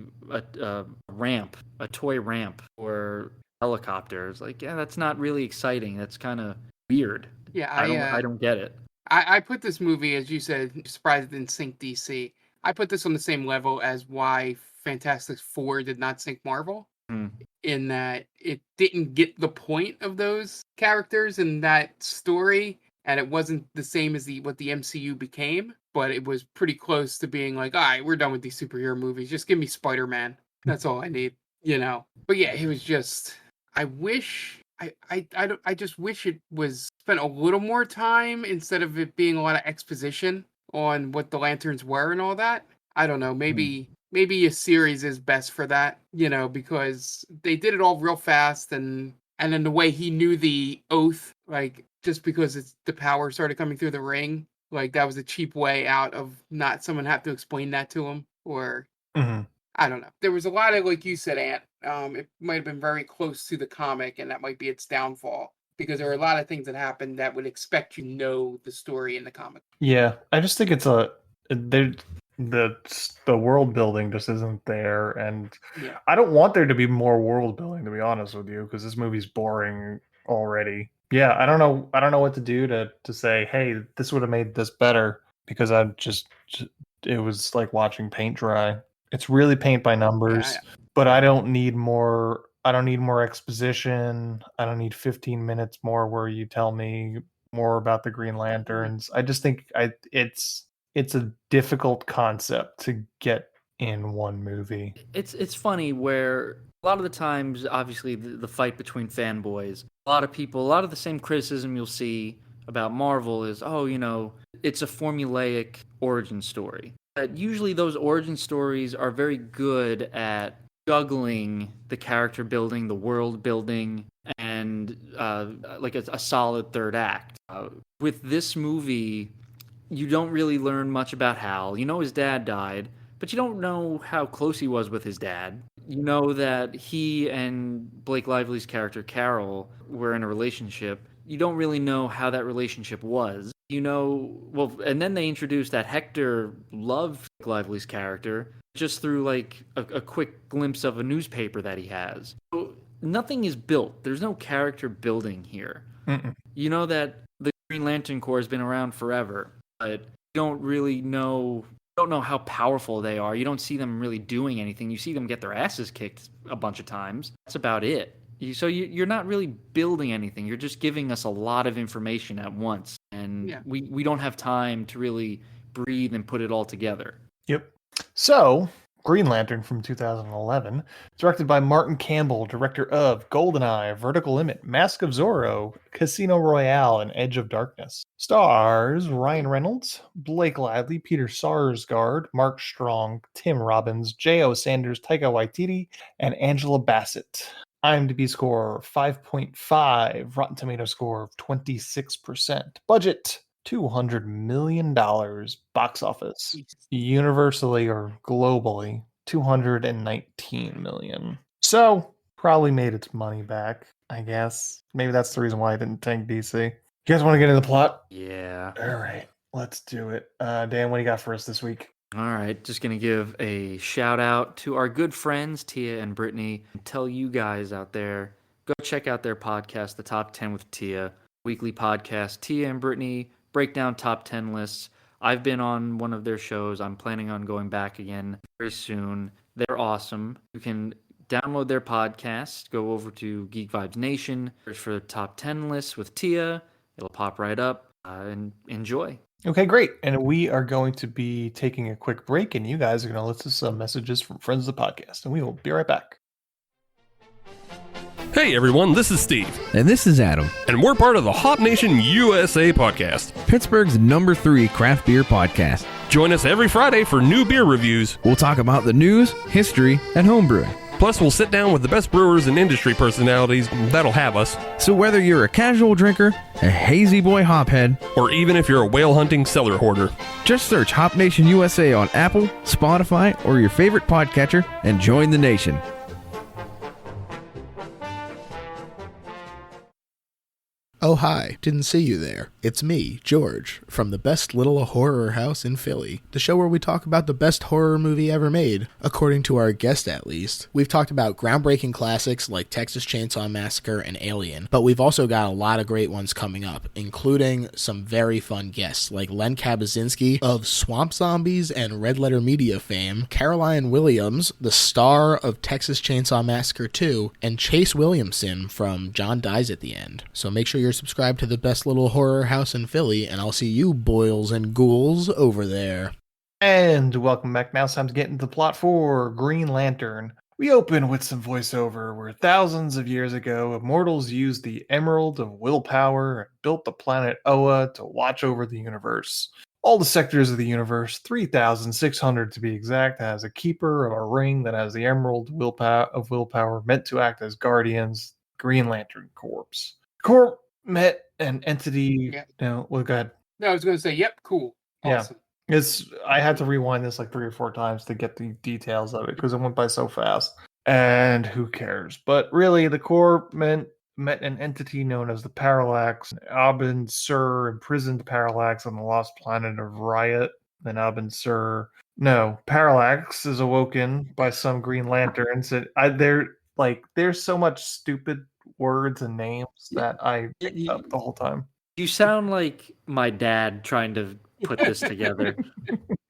ramp, a toy ramp or helicopters. Like that's not really exciting. That's kind of weird. Yeah, I don't get it. I put this movie, as you said, surprised it didn't sink DC. I put this on the same level as why Fantastic Four did not sink Marvel, in that it didn't get the point of those characters and that story, and it wasn't the same as what the MCU became, but it was pretty close to being like, all right, we're done with these superhero movies. Just give me Spider-Man. That's all I need, But yeah, it was just, I wish I just wish it was spent a little more time instead of it being a lot of exposition on what the lanterns were and all that. I don't know. Maybe a series is best for that, because they did it all real fast, and then the way he knew the oath, like just because the power started coming through the ring, like that was a cheap way out of not someone have to explain that to him, or I don't know. There was a lot of, like you said, Ant. It might have been very close to the comic, and that might be its downfall, because there are a lot of things that happened that would expect you to know the story in the comic. Yeah, I just think it's the world building just isn't there, and I don't want there to be more world building, to be honest with you, because this movie's boring already. Yeah, I don't know what to do to say, hey, this would have made this better, because it was like watching paint dry. It's really paint by numbers, but I don't need more exposition. I don't need 15 minutes more where you tell me more about the Green Lanterns. I just think it's a difficult concept to get in one movie. It's funny where a lot of the times, obviously, the fight between fanboys, a lot of the same criticism you'll see about Marvel is, it's a formulaic origin story. But usually those origin stories are very good at juggling the character building, the world building, and like a solid third act. With this movie, you don't really learn much about Hal. You know his dad died, but you don't know how close he was with his dad. You know that he and Blake Lively's character, Carol, were in a relationship. You don't really know how that relationship was. And then they introduced that Hector loved Blake Lively's character just through like a quick glimpse of a newspaper that he has. So nothing is built. There's no character building here. You know that the Green Lantern Corps has been around forever, but you don't really know. Don't know how powerful they are. You don't see them really doing anything. You see them get their asses kicked a bunch of times. That's about it. So you're not really building anything. You're just giving us a lot of information at once, and we don't have time to really breathe and put it all together. Yep. So, Green Lantern from 2011, directed by Martin Campbell, director of GoldenEye, Vertical Limit, Mask of Zorro, Casino Royale, and Edge of Darkness. Stars Ryan Reynolds, Blake Lively, Peter Sarsgaard, Mark Strong, Tim Robbins, J.O. Sanders, Taika Waititi, and Angela Bassett. IMDb score 5.5, Rotten Tomato score of 26%. Budget $200 million. Box office universally or globally $219 million. So probably made its money back, I guess. Maybe that's the reason why I didn't tank DC. You guys want to get into the plot? Yeah. All right, let's do it. Dan, what do you got for us this week? All right, just going to give a shout out to our good friends, Tia and Brittany, and tell you guys out there, go check out their podcast, The Top 10 with Tia, weekly podcast. Tia and Brittany break down top 10 lists. I've been on one of their shows. I'm planning on going back again very soon. They're awesome. You can download their podcast, go over to Geek Vibes Nation, search for the top 10 lists with Tia. It'll pop right up, and enjoy. Okay, great. And we are going to be taking a quick break, and you guys are going to listen to some messages from friends of the podcast, and we will be right back. Hey everyone, this is Steve. And this is Adam. And we're part of the Hop Nation USA podcast, Pittsburgh's #3 craft beer podcast. Join us every Friday for new beer reviews. We'll talk about the news, history, and homebrewing. Plus, we'll sit down with the best brewers and industry personalities that'll have us. So whether you're a casual drinker, a hazy boy hophead, or even if you're a whale hunting cellar hoarder, just search Hop Nation USA on Apple, Spotify, or your favorite podcatcher and join the nation. Oh hi, didn't see you there. It's me, George, from the best little horror house in Philly, the show where we talk about the best horror movie ever made, according to our guest at least. We've talked about groundbreaking classics like Texas Chainsaw Massacre and Alien, but we've also got a lot of great ones coming up, including some very fun guests like Len Kabaczynski of Swamp Zombies and Red Letter Media fame, Caroline Williams, the star of Texas Chainsaw Massacre 2, and Chase Williamson from John Dies at the End. So make sure you're subscribed to the best little horror house in Philly, and I'll see you boils and ghouls over there. And welcome back. Now it's time to get into the plot for Green Lantern. We open with some voiceover where thousands of years ago, immortals used the Emerald of Willpower and built the planet Oa to watch over the universe. All the sectors of the universe, 3,600 to be exact, has a keeper of a ring that has the Emerald of Willpower meant to act as guardians, Green Lantern Corps. Corps met an entity. Yeah. No, well, go ahead. No, I was going to say, yep, cool. Awesome. Yeah. I had to rewind this like 3 or 4 times to get the details of it because it went by so fast. And who cares? But really, the Corps met an entity known as the Parallax. Abin Sur imprisoned Parallax on the lost planet of Riot. Then Parallax is awoken by some Green Lanterns. There's so much stupid words and names that I picked up the whole time. You sound like my dad trying to put this together.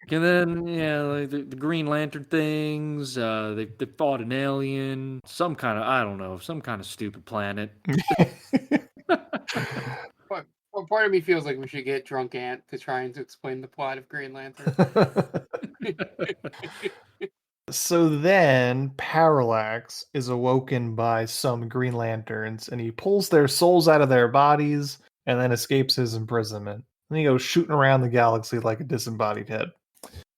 And then, like the Green Lantern things, they fought an alien, some kind of stupid planet. Well, part of me feels like we should get Drunk Ant to try and explain the plot of Green Lantern. So then Parallax is awoken by some Green Lanterns, and he pulls their souls out of their bodies and then escapes his imprisonment. And he goes shooting around the galaxy like a disembodied head.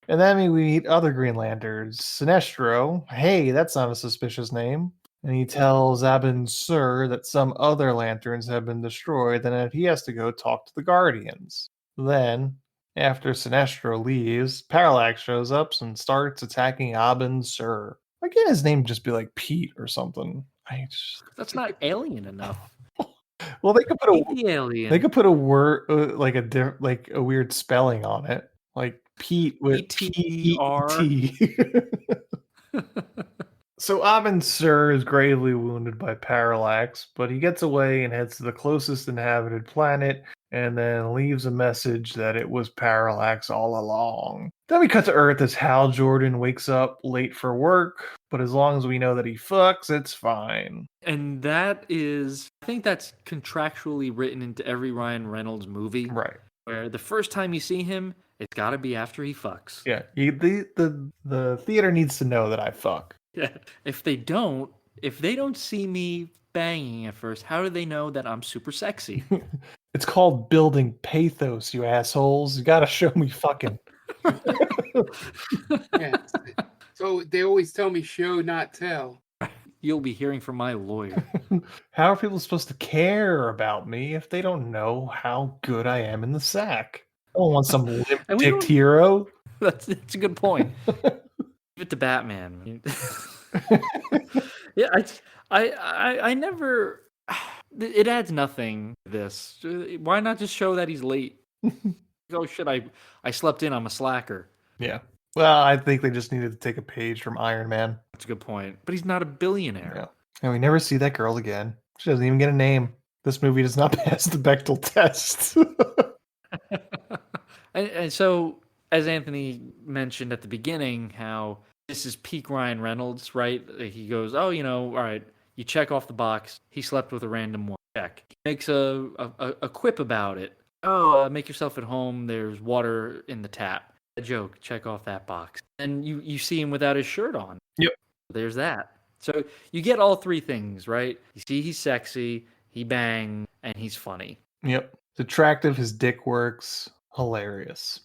And then we meet other Green Lanterns. Sinestro, hey, that's not a suspicious name. And he tells Abin Sur that some other lanterns have been destroyed and that he has to go talk to the Guardians. Then, after Sinestro leaves, Parallax shows up and starts attacking Abin Sur. Why can't his name just be like Pete or something? That's not alien enough. Well, they could put alien. They could put a word like a weird spelling on it, like Pete with P-E-T. So Abin Sur is gravely wounded by Parallax, but he gets away and heads to the closest inhabited planet and then leaves a message that it was Parallax all along. Then we cut to Earth as Hal Jordan wakes up late for work, but as long as we know that he fucks, it's fine. And I think that's contractually written into every Ryan Reynolds movie. Right. Where the first time you see him, it's got to be after he fucks. Yeah, the theater needs to know that I fuck. Yeah. If they don't see me banging at first, how do they know that I'm super sexy? It's called building pathos, you assholes. You gotta show me fucking. Yeah. So they always tell me show, not tell. You'll be hearing from my lawyer. How are people supposed to care about me if they don't know how good I am in the sack? I don't want some limp-dicked hero. That's a good point. Give it to Batman. Yeah, I never. It adds nothing to this. Why not just show that he's late? Oh shit! I slept in. I'm a slacker. Yeah. Well, I think they just needed to take a page from Iron Man. That's a good point. But he's not a billionaire. Yeah. And we never see that girl again. She doesn't even get a name. This movie does not pass the Bechdel test. And so, as Anthony mentioned at the beginning, how this is peak Ryan Reynolds, right? He goes, oh, all right, you check off the box. He slept with a random one. Check. He makes a quip about it. Oh, make yourself at home. There's water in the tap. A joke. Check off that box. And you see him without his shirt on. Yep. There's that. So you get all three things, right? You see he's sexy, he bangs, and he's funny. Yep. It's attractive. His dick works. Hilarious.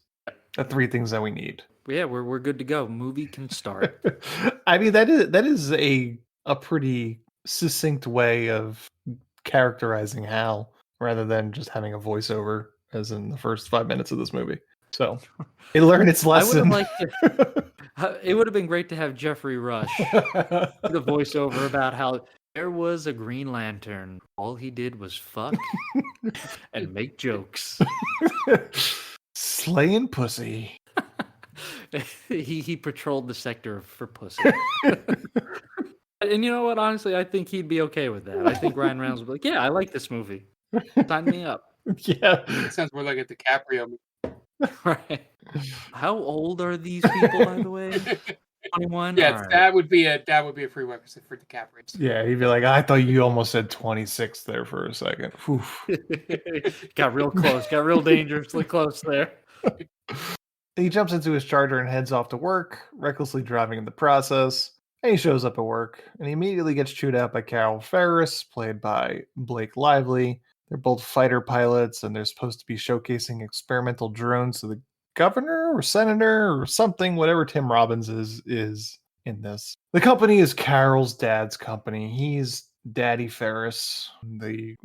The three things that we need. Yeah, we're good to go. Movie can start. I mean, that is a pretty succinct way of characterizing Hal, rather than just having a voiceover, as in the first 5 minutes of this movie. So it learned its lesson. It would have been great to have Jeffrey Rush, the voiceover about how there was a Green Lantern. All he did was fuck and make jokes. Slaying pussy. He patrolled the sector for pussy. And you know what? Honestly, I think he'd be okay with that. I think Ryan Reynolds would be like, yeah, I like this movie. Sign me up. Yeah. It sounds more like a DiCaprio movie. Right. How old are these people, by the way? 21? Yeah, right. that would be a prerequisite for DiCaprio. Yeah, he'd be like, I thought you almost said 26 there for a second. Got real close. Got real dangerously close there. He jumps into his charger and heads off to work, recklessly driving in the process. And he shows up at work, and he immediately gets chewed out by Carol Ferris, played by Blake Lively. They're both fighter pilots, and they're supposed to be showcasing experimental drones to the governor or senator or something, whatever Tim Robbins is in this. The company is Carol's dad's company. He's Daddy Ferris.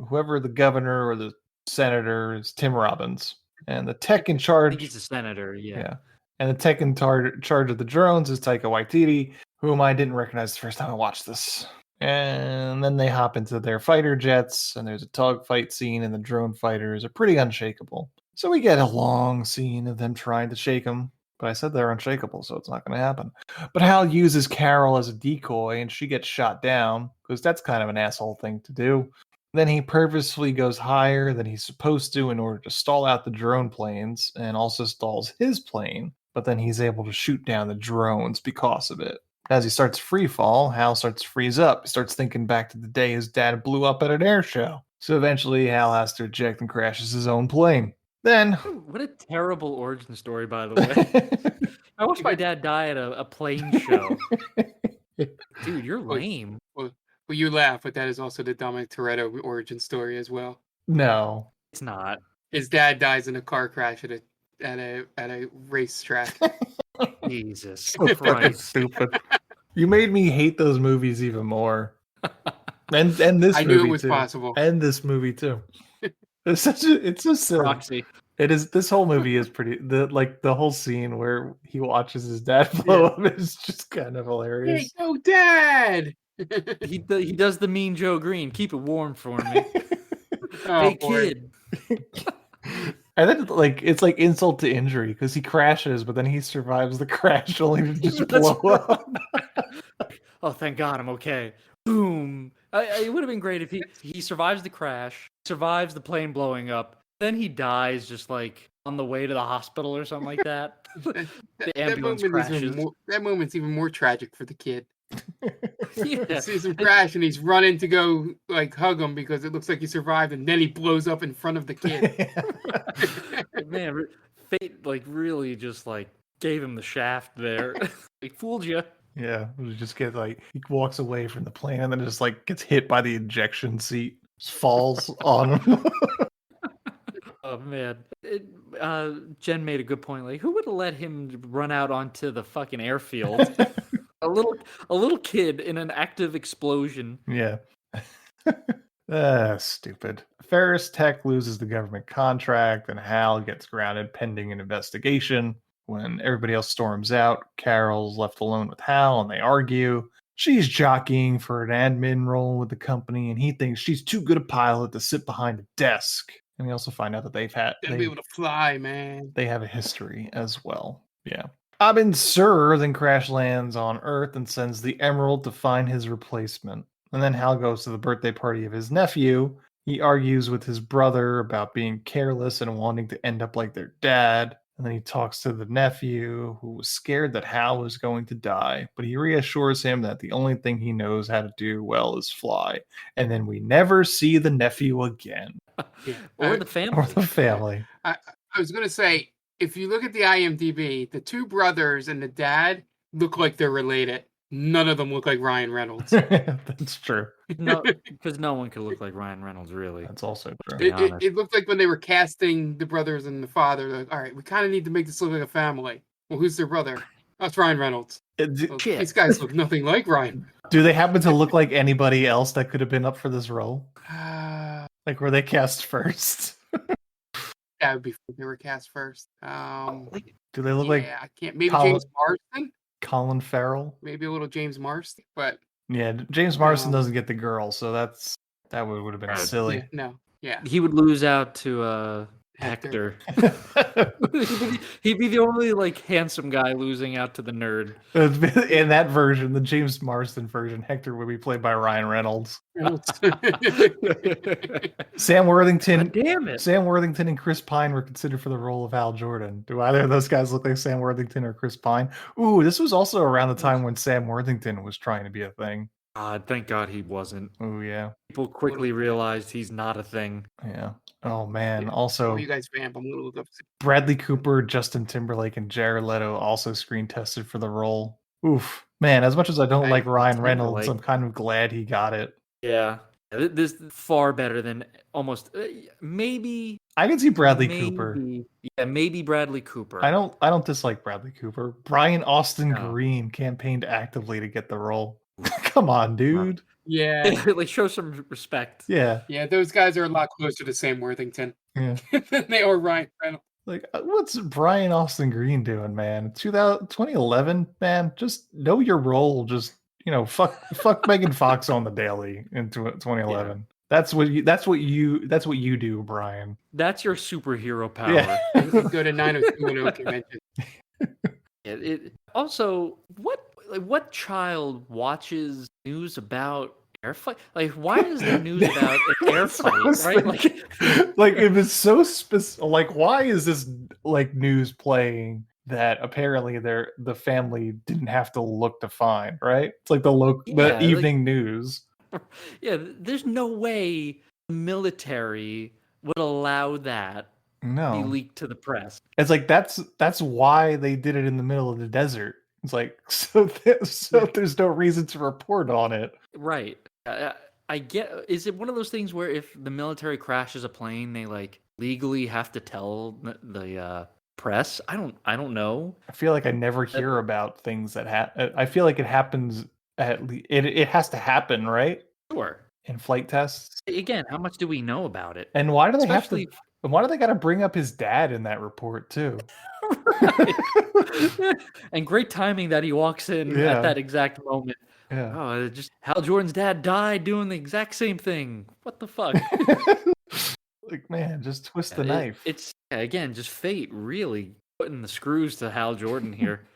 Whoever the governor or the senator is Tim Robbins. And the tech in charge... I think he's a senator, yeah. And the tech in charge of the drones is Taika Waititi, whom I didn't recognize the first time I watched this. And then they hop into their fighter jets, and there's a dogfight scene, and the drone fighters are pretty unshakable. So we get a long scene of them trying to shake them. But I said they're unshakable, so it's not going to happen. But Hal uses Carol as a decoy, and she gets shot down, because that's kind of an asshole thing to do. Then he purposefully goes higher than he's supposed to in order to stall out the drone planes, and also stalls his plane. But then he's able to shoot down the drones because of it. As he starts free fall, Hal starts to freeze up. He starts thinking back to the day his dad blew up at an air show. So eventually Hal has to eject and crashes his own plane. Then... What a terrible origin story, by the way. I watched my dad die at a plane show. Dude, you're lame. Well, you laugh, but that is also the Dominic Toretto origin story as well. No. It's not. His dad dies in a car crash at a racetrack. Jesus So fucking Christ. stupid. You made me hate those movies even more. And this movie I knew it was too. possible. And this movie too. It's so silly. Proxy. It is. This whole movie is pretty. The whole scene where he watches his dad blow up is just kind of hilarious. Hey, go, Dad! He does the mean Joe Green. Keep it warm for me. Hey, kid. And then, it's like insult to injury because he crashes, but then he survives the crash only to just blow up. Oh, thank God, I'm okay. Boom. It would have been great if he survives the crash, survives the plane blowing up, then he dies just like on the way to the hospital or something like that. The ambulance crashes. That moment's even more tragic for the kid. Yeah. He sees him crash and he's running to go like hug him because it looks like he survived, and then he blows up in front of the kid. Man, fate really just gave him the shaft there. He fooled you. Yeah, we just get he walks away from the plane and then just gets hit by the ejection seat, just falls on him. Oh man, Jen made a good point. Who would have let him run out onto the fucking airfield? A little kid in an active explosion. Yeah. Stupid. Ferris Tech loses the government contract, and Hal gets grounded pending an investigation. When everybody else storms out, Carol's left alone with Hal, and they argue. She's jockeying for an admin role with the company, and he thinks she's too good a pilot to sit behind a desk. And we also find out that Gotta be able to fly, man. They have a history as well. Yeah. Abin Sur then crash lands on Earth and sends the Emerald to find his replacement. And then Hal goes to the birthday party of his nephew. He argues with his brother about being careless and wanting to end up like their dad. And then he talks to the nephew, who was scared that Hal was going to die. But he reassures him that the only thing he knows how to do well is fly. And then we never see the nephew again. Yeah. Or the family. Or the family. I was going to say, if you look at the IMDb, the two brothers and the dad look like they're related. None of them look like Ryan Reynolds. That's true. No, because no one could look like Ryan Reynolds, really. That's also true. It looked like when they were casting the brothers and the father, like, all right, we kind of need to make this look like a family. Well, who's their brother? That's Ryan Reynolds. These guys look nothing like Ryan. Do they happen to look like anybody else that could have been up for this role? Were they cast first? That would be if they were cast first. Do they look like? Yeah, I can't. Maybe James Marsden. Colin Farrell. Maybe a little James Marsden, but yeah, James Marsden doesn't get the girl, so that would have been silly. Yeah. He would lose out to Hector. He'd be the only handsome guy losing out to the nerd. In that version, the James Marsden version, Hector would be played by Ryan Reynolds. Sam Worthington. God damn it. Sam Worthington and Chris Pine were considered for the role of Hal Jordan. Do either of those guys look like Sam Worthington or Chris Pine? Ooh, this was also around the time when Sam Worthington was trying to be a thing. Thank God he wasn't. Oh yeah. People quickly realized he's not a thing. Yeah. Oh man. Also, you guys vamp. I'm a little upset. Bradley Cooper, Justin Timberlake, and Jared Leto also screen tested for the role. Oof. Man, as much as I don't like Ryan tend to Reynolds, like- I'm kind of glad he got it. Yeah. This is far better than almost maybe. I can see Bradley Cooper. Yeah, maybe Bradley Cooper. I don't dislike Bradley Cooper. Brian Austin No. Green campaigned actively to get the role. Come on, dude. Yeah. Like show some respect. Yeah. Yeah, those guys are a lot closer to Sam Worthington Yeah. than they are Ryan Reynolds. Like, what's Brian Austin Green doing, man? 2011, man. Just know your role. Just fuck Megan Fox on the daily in 2011. Yeah. That's what you do, Brian. That's your superhero power. Yeah. Go to 90210 convention. Also, what child watches news about air fight? Like, why is there news about an air fight? Right? Like it was so specific. Like, why is this news playing that apparently the family didn't have to look to find? Right? It's like the evening news. Yeah, there's no way the military would allow that to be leaked to the press. It's like that's why they did it in the middle of the desert. It's like so there's no reason to report on it. Right. I get. Is it one of those things where if the military crashes a plane, they legally have to tell the press? I don't know. I feel like I never hear about things that happen. I feel like it happens. It has to happen, right? Sure. In flight tests. Again, how much do we know about it? And why do they have to? Why do they got to bring up his dad in that report too? And great timing that he walks in at that exact moment. Yeah. Oh, just Hal Jordan's dad died doing the exact same thing. What the fuck? Like, man, just twist the knife. It's again just fate really putting the screws to Hal Jordan here.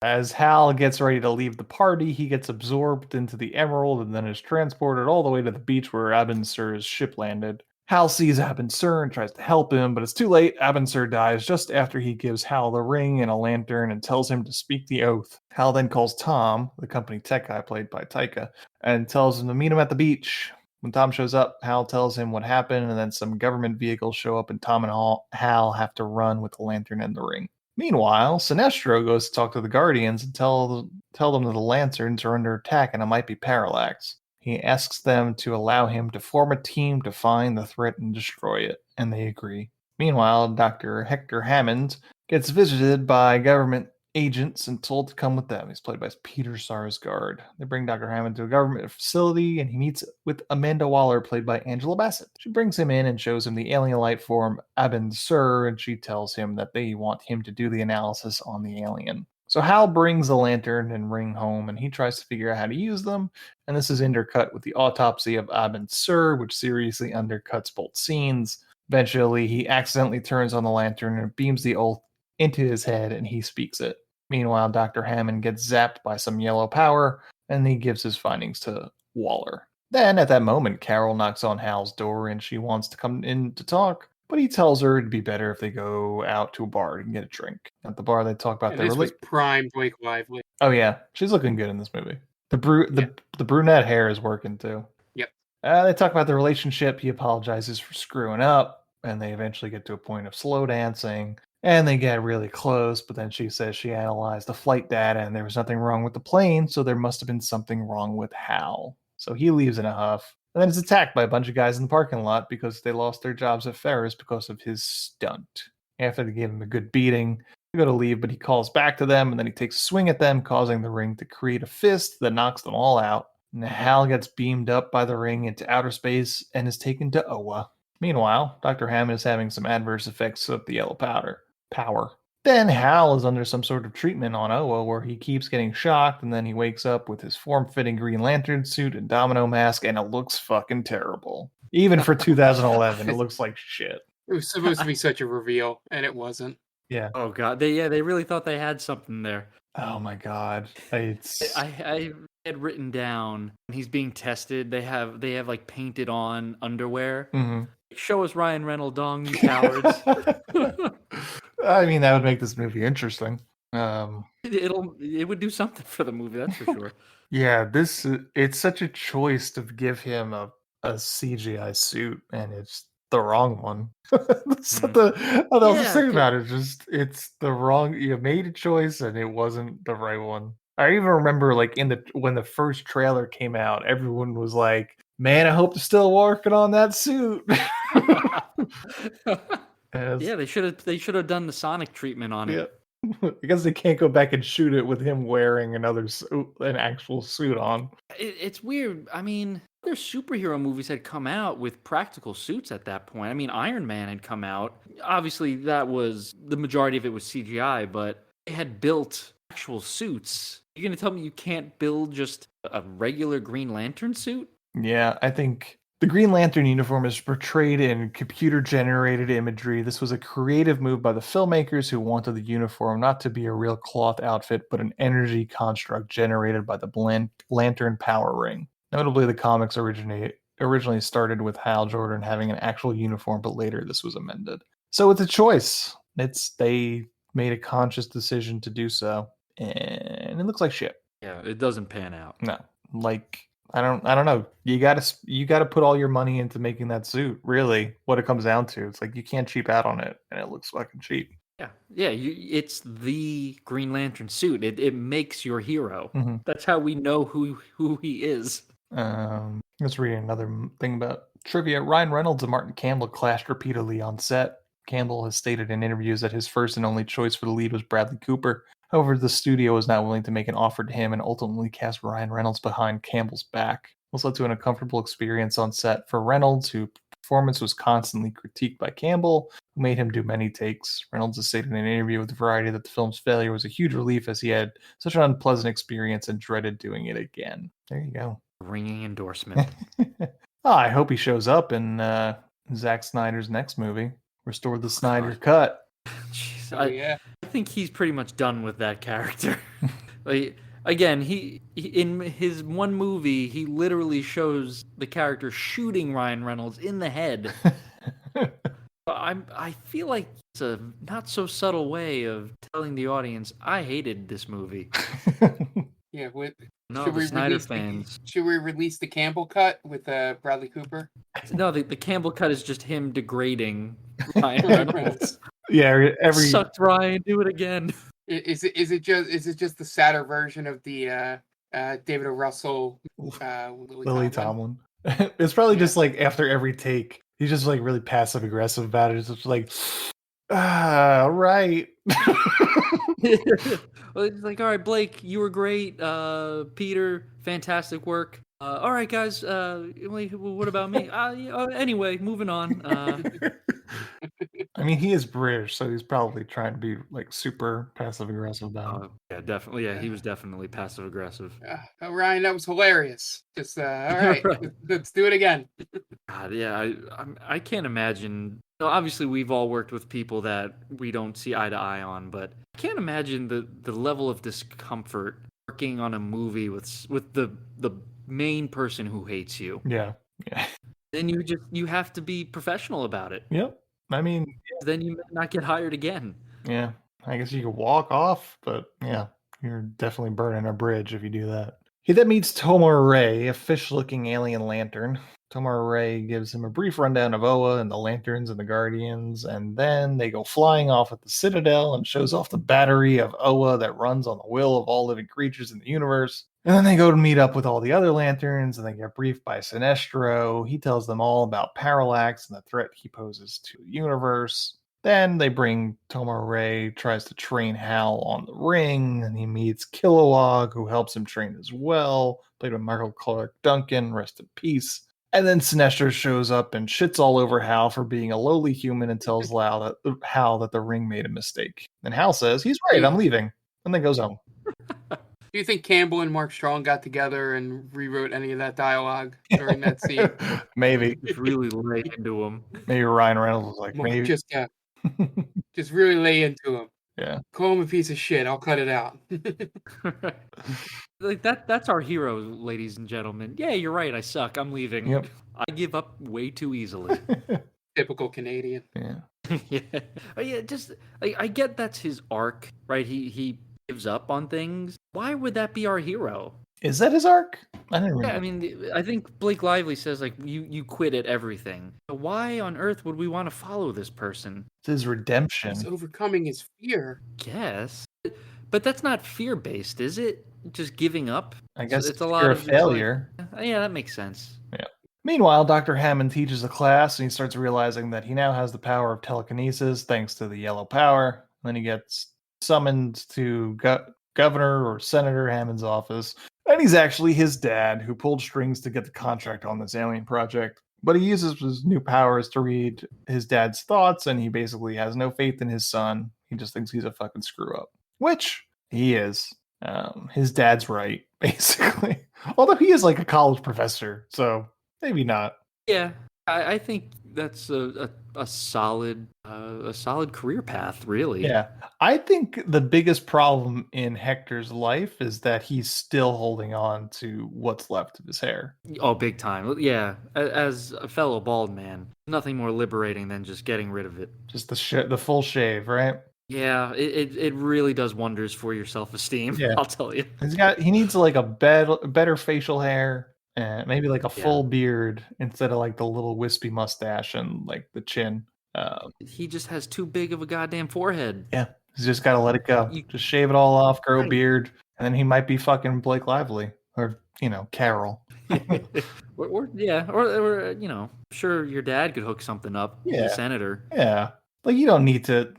As Hal gets ready to leave the party, he gets absorbed into the Emerald and then is transported all the way to the beach where Abin Sur's ship landed. Hal sees Abin Sur and tries to help him, but it's too late. Abin Sur dies just after he gives Hal the ring and a lantern and tells him to speak the oath. Hal then calls Tom, the company tech guy played by Taika, and tells him to meet him at the beach. When Tom shows up, Hal tells him what happened, and then some government vehicles show up and Tom and Hal have to run with the lantern and the ring. Meanwhile, Sinestro goes to talk to the Guardians and tell them that the Lanterns are under attack and it might be Parallax. He asks them to allow him to form a team to find the threat and destroy it, and they agree. Meanwhile, Dr. Hector Hammond gets visited by government agents and told to come with them. He's played by Peter Sarsgaard. They bring Dr. Hammond to a government facility, and he meets with Amanda Waller, played by Angela Bassett. She brings him in and shows him the alien life form Abin Sur, and she tells him that they want him to do the analysis on the alien. So Hal brings the lantern and ring home, and he tries to figure out how to use them, and this is intercut with the autopsy of Abin Sur, which seriously undercuts both scenes. Eventually, he accidentally turns on the lantern and beams the oath into his head, and he speaks it. Meanwhile, Dr. Hammond gets zapped by some yellow power, and he gives his findings to Waller. Then, at that moment, Carol knocks on Hal's door, and she wants to come in to talk, but he tells her it'd be better if they go out to a bar and get a drink. At the bar, they talk about their relationship. This was prime Blake Lively. Oh, yeah. She's looking good in this movie. The brunette hair is working, too. Yep. They talk about their relationship. He apologizes for screwing up, and they eventually get to a point of slow dancing. And they get really close, but then she says she analyzed the flight data and there was nothing wrong with the plane, so there must have been something wrong with Hal. So he leaves in a huff, and then is attacked by a bunch of guys in the parking lot because they lost their jobs at Ferris because of his stunt. After they gave him a good beating, they go to leave, but he calls back to them, and then he takes a swing at them, causing the ring to create a fist that knocks them all out. And Hal gets beamed up by the ring into outer space and is taken to Oa. Meanwhile, Dr. Hammond is having some adverse effects of the yellow power. Then Hal is under some sort of treatment on Oa where he keeps getting shocked, and then he wakes up with his form-fitting Green Lantern suit and domino mask, and it looks fucking terrible. Even for 2011, it looks like shit. It was supposed to be such a reveal, and it wasn't. Yeah. Oh god, they really thought they had something there. Oh my god, I had written down when he's being tested. They have like painted on underwear. Mm-hmm. Show us Ryan Reynolds dong, you cowards. I mean, that would make this movie interesting. It would do something for the movie, that's for sure. Yeah, it's such a choice to give him a CGI suit, and it's the wrong one. That's what the thing about it. It's the wrong. You made a choice, and it wasn't the right one. I even remember like when the first trailer came out, everyone was like, "Man, I hope they're still working on that suit." Yeah, they should have done the Sonic treatment on it. Because they can't go back and shoot it with him wearing an actual suit on. It's weird. I mean, other superhero movies had come out with practical suits at that point. I mean, Iron Man had come out. Obviously, that was the majority of it was CGI, but they had built actual suits. You're gonna tell me you can't build just a regular Green Lantern suit? Yeah, I think the Green Lantern uniform is portrayed in computer-generated imagery. This was a creative move by the filmmakers who wanted the uniform not to be a real cloth outfit, but an energy construct generated by the Lantern power ring. Notably, the comics originally started with Hal Jordan having an actual uniform, but later this was amended. So it's a choice. They made a conscious decision to do so, and it looks like shit. Yeah, it doesn't pan out. No, like I don't know. You gotta put all your money into making that suit. Really, what it comes down to, it's like you can't cheap out on it, and it looks fucking cheap. Yeah. It's the Green Lantern suit. It makes your hero. Mhm. That's how we know who he is. Let's read another thing about trivia. Ryan Reynolds and Martin Campbell clashed repeatedly on set. Campbell has stated in interviews that his first and only choice for the lead was Bradley Cooper. However, the studio was not willing to make an offer to him and ultimately cast Ryan Reynolds behind Campbell's back. This led to an uncomfortable experience on set for Reynolds, whose performance was constantly critiqued by Campbell, who made him do many takes. Reynolds has stated in an interview with Variety that the film's failure was a huge relief as he had such an unpleasant experience and dreaded doing it again. There you go. Ringing endorsement. I hope he shows up in Zack Snyder's next movie, Restore the Snyder Cut. Jeez, Yeah. I think he's pretty much done with that character. Like, again, he in his one movie, he literally shows the character shooting Ryan Reynolds in the head. I feel like it's a not so subtle way of telling the audience I hated this movie. Yeah, No, the Snyder fans. Should we release the Campbell cut with Bradley Cooper? No, the Campbell cut is just him degrading Ryan Reynolds. Yeah, Sucked Ryan, do it again. Is it just the sadder version of the David O. Russell Lily Tomlin? It's probably just like after every take, he's just like really passive aggressive about it. It's just like, right. Well, it's like, all right, Blake, you were great. Peter, fantastic work. All right, guys. What about me? Anyway, moving on. I mean, he is British, so he's probably trying to be like super passive aggressive about it. Yeah, definitely. Yeah, he was definitely passive aggressive. Ryan, that was hilarious. Just all right, let's do it again. God, yeah, I can't imagine. Obviously, we've all worked with people that we don't see eye to eye on, but I can't imagine the level of discomfort working on a movie with the main person who hates you. Yeah. Then you have to be professional about it. Yep. I mean, then you may not get hired again. Yeah. I guess you could walk off, but yeah, you're definitely burning a bridge if you do that. He then meets Tomar Ray, a fish-looking alien lantern. Tomar Ray gives him a brief rundown of Oa and the Lanterns and the Guardians, and then they go flying off at the Citadel and shows off the battery of Oa that runs on the will of all living creatures in the universe. And then they go to meet up with all the other Lanterns, and they get briefed by Sinestro. He tells them all about Parallax and the threat he poses to the universe. Then they bring Tomar Ray, tries to train Hal on the ring, and he meets Kilowog, who helps him train as well, played by Michael Clark Duncan, rest in peace. And then Sinestro shows up and shits all over Hal for being a lowly human and tells Hal that the ring made a mistake. And Hal says, he's right, I'm leaving. And then goes home. Do you think Campbell and Mark Strong got together and rewrote any of that dialogue during that scene? Maybe. Just really lay into him. Maybe Ryan Reynolds was like, maybe. Just really lay into him. Yeah. Call him a piece of shit. I'll cut it out. Like that's our hero, ladies and gentlemen. Yeah, you're right. I suck. I'm leaving. Yep. I give up way too easily. Typical Canadian. Yeah. Yeah. Just I get that's his arc, right? He gives up on things. Why would that be our hero? Is that his arc? I didn't remember. Yeah, I mean, I think Blake Lively says like you quit at everything. So why on earth would we want to follow this person? It's his redemption. He's overcoming his fear. Guess, but that's not fear based, is it? just giving up. I guess it's a lot you're a failure. Yeah, that makes sense. Yeah. Meanwhile, Dr. Hammond teaches a class, and he starts realizing that he now has the power of telekinesis thanks to the yellow power. And then he gets summoned to Governor or Senator Hammond's office. And he's actually his dad, who pulled strings to get the contract on this alien project. But he uses his new powers to read his dad's thoughts, and he basically has no faith in his son. He just thinks he's a fucking screw-up. Which he is. His dad's right, basically. Although he is like a college professor, so maybe not. Yeah, I think that's a solid career path, really. Yeah, I think the biggest problem in Hector's life is that he's still holding on to what's left of his hair. Oh, big time. Yeah, as a fellow bald man, nothing more liberating than just getting rid of it. Just the full shave, right? Yeah, it really does wonders for your self-esteem. Yeah. I'll tell you. He needs like a better facial hair and maybe like a full beard instead of like the little wispy mustache and like the chin. He just has too big of a goddamn forehead. Yeah, he's just got to let it go. Just shave it all off, grow a beard, and then he might be fucking Blake Lively or Carol. or sure your dad could hook something up. Yeah, the senator. Yeah. Like, you don't need to,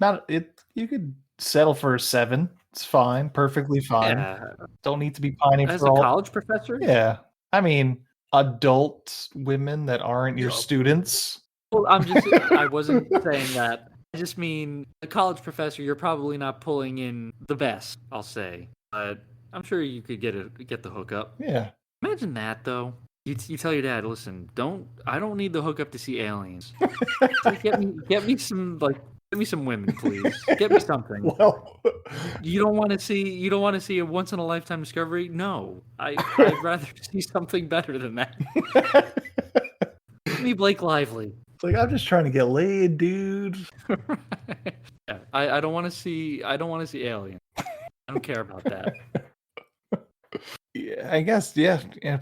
you could settle for a 7. It's fine. Perfectly fine. Yeah. Don't need to be pining as for a college professor? Yeah. I mean, adult women that aren't your students. Well, I wasn't saying that. I just mean, a college professor, you're probably not pulling in the best, I'll say. But I'm sure you could get the hookup. Yeah. Imagine that, though. You tell your dad, listen, I don't need the hookup to see aliens. Get me some women, please. Get me something. Well, you don't want to see a once in a lifetime discovery? No. I'd rather see something better than that. Give me Blake Lively. It's like, I'm just trying to get laid, dude. Yeah, I don't want to see aliens. I don't care about that. Yeah, I guess,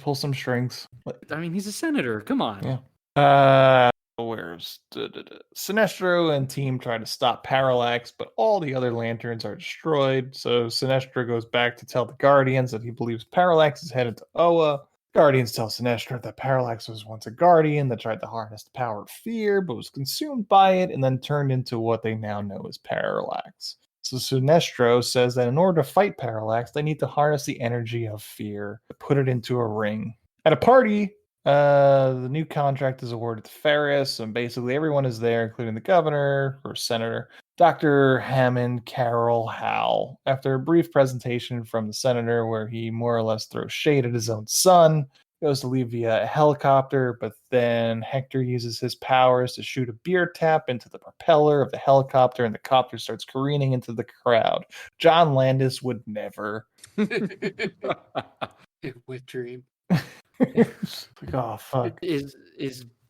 pull some strings. I mean, he's a senator. Come on. Yeah. Where's Sinestro and team try to stop Parallax, but all the other lanterns are destroyed. So Sinestro goes back to tell the Guardians that he believes Parallax is headed to Oa. Guardians tell Sinestro that Parallax was once a Guardian that tried to harness the power of fear, but was consumed by it and then turned into what they now know as Parallax. So Sinestro says that in order to fight Parallax, they need to harness the energy of fear, put it into a ring. At a party, the new contract is awarded to Ferris, and basically everyone is there, including the governor or senator, Dr. Hammond, Carol, Hal. After a brief presentation from the senator where he more or less throws shade at his own son, goes to leave via a helicopter, but then Hector uses his powers to shoot a beer tap into the propeller of the helicopter, and the copter starts careening into the crowd. John Landis would never. It would dream. Like, oh fuck.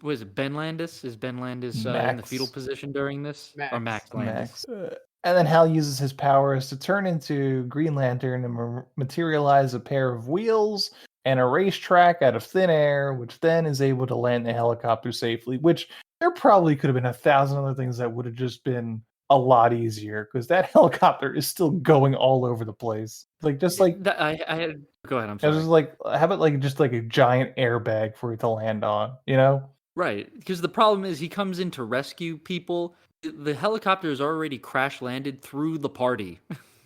Was it Ben Landis? Is Ben Landis in the fetal position during this? Or Max Landis? And then Hal uses his powers to turn into Green Lantern and materialize a pair of wheels and a racetrack out of thin air, which then is able to land the helicopter safely, which there probably could have been 1,000 other things that would have just been a lot easier, because that helicopter is still going all over the place. Like, just like... Go ahead, I'm sorry. I was like, have it like just like a giant airbag for it to land on, you know? Right, because the problem is he comes in to rescue people. The helicopter is already crash landed through the party.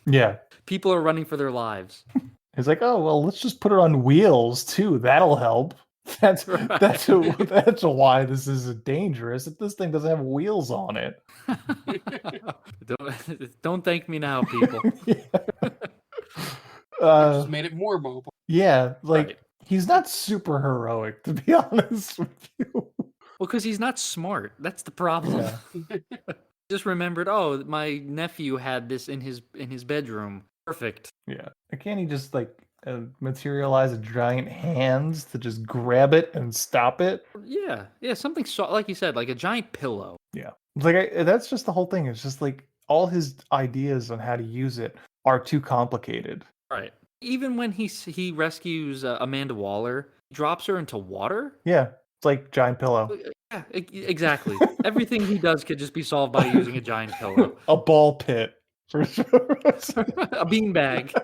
Yeah. People are running for their lives. He's like, oh, well, let's just put it on wheels, too. That'll help. That's why this is dangerous. If this thing doesn't have wheels on it. Don't thank me now, people. Just made it more mobile. Yeah, like, he's not super heroic, to be honest with you. Well, because he's not smart. That's the problem. Yeah. Just remembered, my nephew had this in his bedroom. Perfect. Yeah. Can't he just like materialize a giant hands to just grab it and stop it? Yeah. Something like you said, like a giant pillow. Yeah. Like that's just the whole thing. It's just like all his ideas on how to use it are too complicated. Right. Even when he rescues Amanda Waller, he drops her into water. Yeah. It's like giant pillow. Yeah, exactly. Everything he does could just be solved by using a giant pillow. A ball pit. For sure. A beanbag.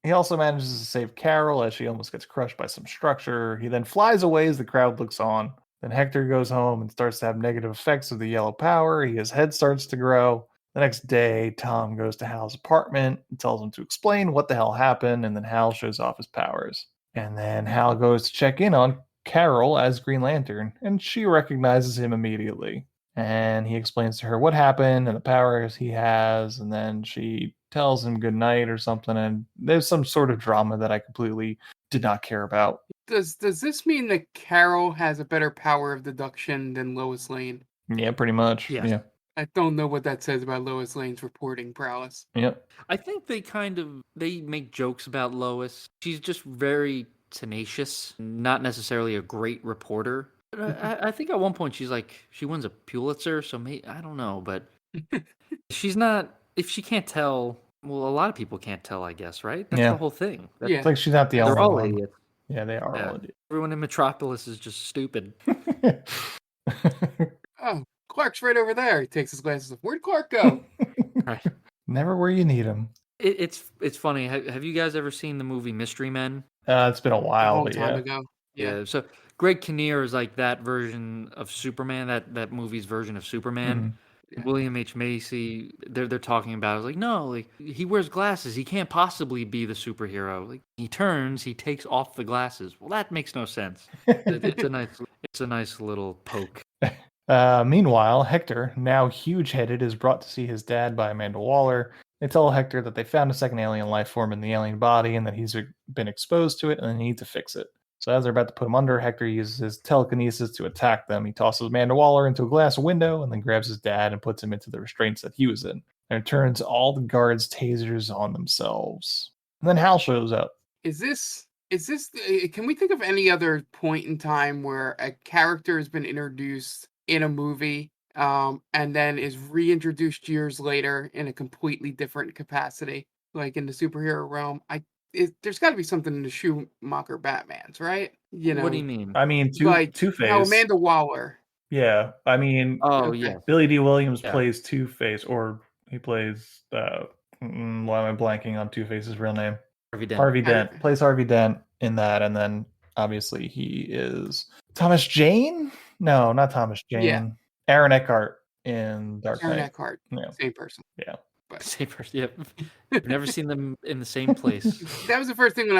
He also manages to save Carol as she almost gets crushed by some structure. He then flies away as the crowd looks on. Then Hector goes home and starts to have negative effects of the yellow power. His head starts to grow. The next day, Tom goes to Hal's apartment and tells him to explain what the hell happened, and then Hal shows off his powers. And then Hal goes to check in on Carol as Green Lantern, and she recognizes him immediately. And he explains to her what happened and the powers he has, and then she tells him good night or something, and there's some sort of drama that I completely did not care about. Does this mean that Carol has a better power of deduction than Lois Lane? Yeah, pretty much. Yes. Yeah. I don't know what that says about Lois Lane's reporting prowess. Yep. I think they make jokes about Lois. She's just very tenacious, not necessarily a great reporter. But I think at one point she wins a Pulitzer, so I don't know, but she's not. If she can't tell, well, a lot of people can't tell, I guess, right? That's the whole thing. It's like she's not the only They're all one. idiots. Yeah, they are all idiots. Everyone in Metropolis is just stupid. Oh, Clark's right over there. He takes his glasses off. Where'd Clark go? Right. Never where you need him. It's funny. Have you guys ever seen the movie Mystery Men? It's been a while, A long but time yeah. ago. Yeah. So Greg Kinnear is like that version of Superman, that movie's version of Superman. Yeah. William H. Macy, they're talking about it. Like, no, like he wears glasses. He can't possibly be the superhero. Like he takes off the glasses. Well, that makes no sense. It's a nice little poke. Meanwhile, Hector, now huge-headed, is brought to see his dad by Amanda Waller. They tell Hector that they found a second alien life form in the alien body and that he's been exposed to it and they need to fix it. So as they're about to put him under, Hector uses his telekinesis to attack them. He tosses Amanda Waller into a glass window and then grabs his dad and puts him into the restraints that he was in. And it turns all the guards' tasers on themselves. And then Hal shows up. Is this, can we think of any other point in time where a character has been introduced in a movie and then is reintroduced years later in a completely different capacity, like in the superhero realm? There's got to be something in the Schumacher Batmans, right? You know, What do you mean? I mean, Two-Face. How Amanda Waller. Yeah, I mean, Yeah. Billy D. Williams plays Two-Face, or he plays, why am I blanking on Two-Face's real name? Harvey Dent. Plays Harvey Dent in that, and then obviously he is Thomas Jane? No, not Thomas Jane. Yeah. Aaron Eckhart in Dark Knight. Aaron Eckhart. Yeah. Same person. Yeah. But Same person. Yep. I've never seen them in the same place. that was the first thing when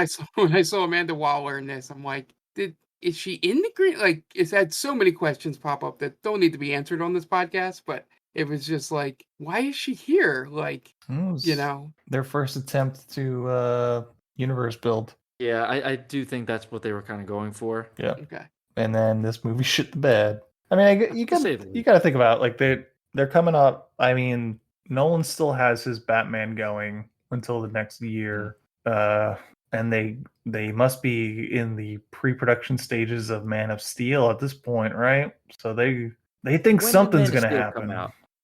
I saw Amanda Waller in this. I'm like, is she in the green? Like, it's had so many questions pop up that don't need to be answered on this podcast, but it was just like, why is she here? Like, you know, their first attempt to universe build. Yeah, I do think that's what they were kind of going for. Yeah. Okay. And then this movie shit the bed. I mean, you got to think about it. Like they're coming up. I mean, Nolan still has his Batman going until the next year, and they must be in the pre-production stages of Man of Steel at this point, right? So they think something's going to happen.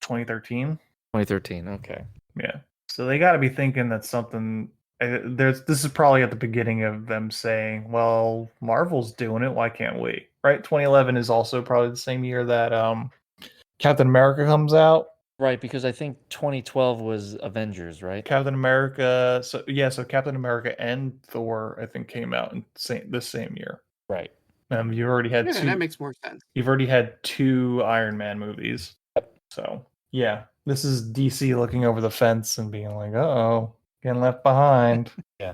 2013. 2013. Okay. Yeah. So they got to be thinking that something. This is probably at the beginning of them saying, "Well, Marvel's doing it. Why can't we?" Right? 2011 is also probably the same year that Captain America comes out. Right, because I think 2012 was Avengers, right? Captain America. So Captain America and Thor, I think, came out in this same year. Right. You already had two. That makes more sense. You've already had 2 Iron Man movies. So yeah, this is DC looking over the fence and being like, "Uh-oh, getting left behind." Yeah,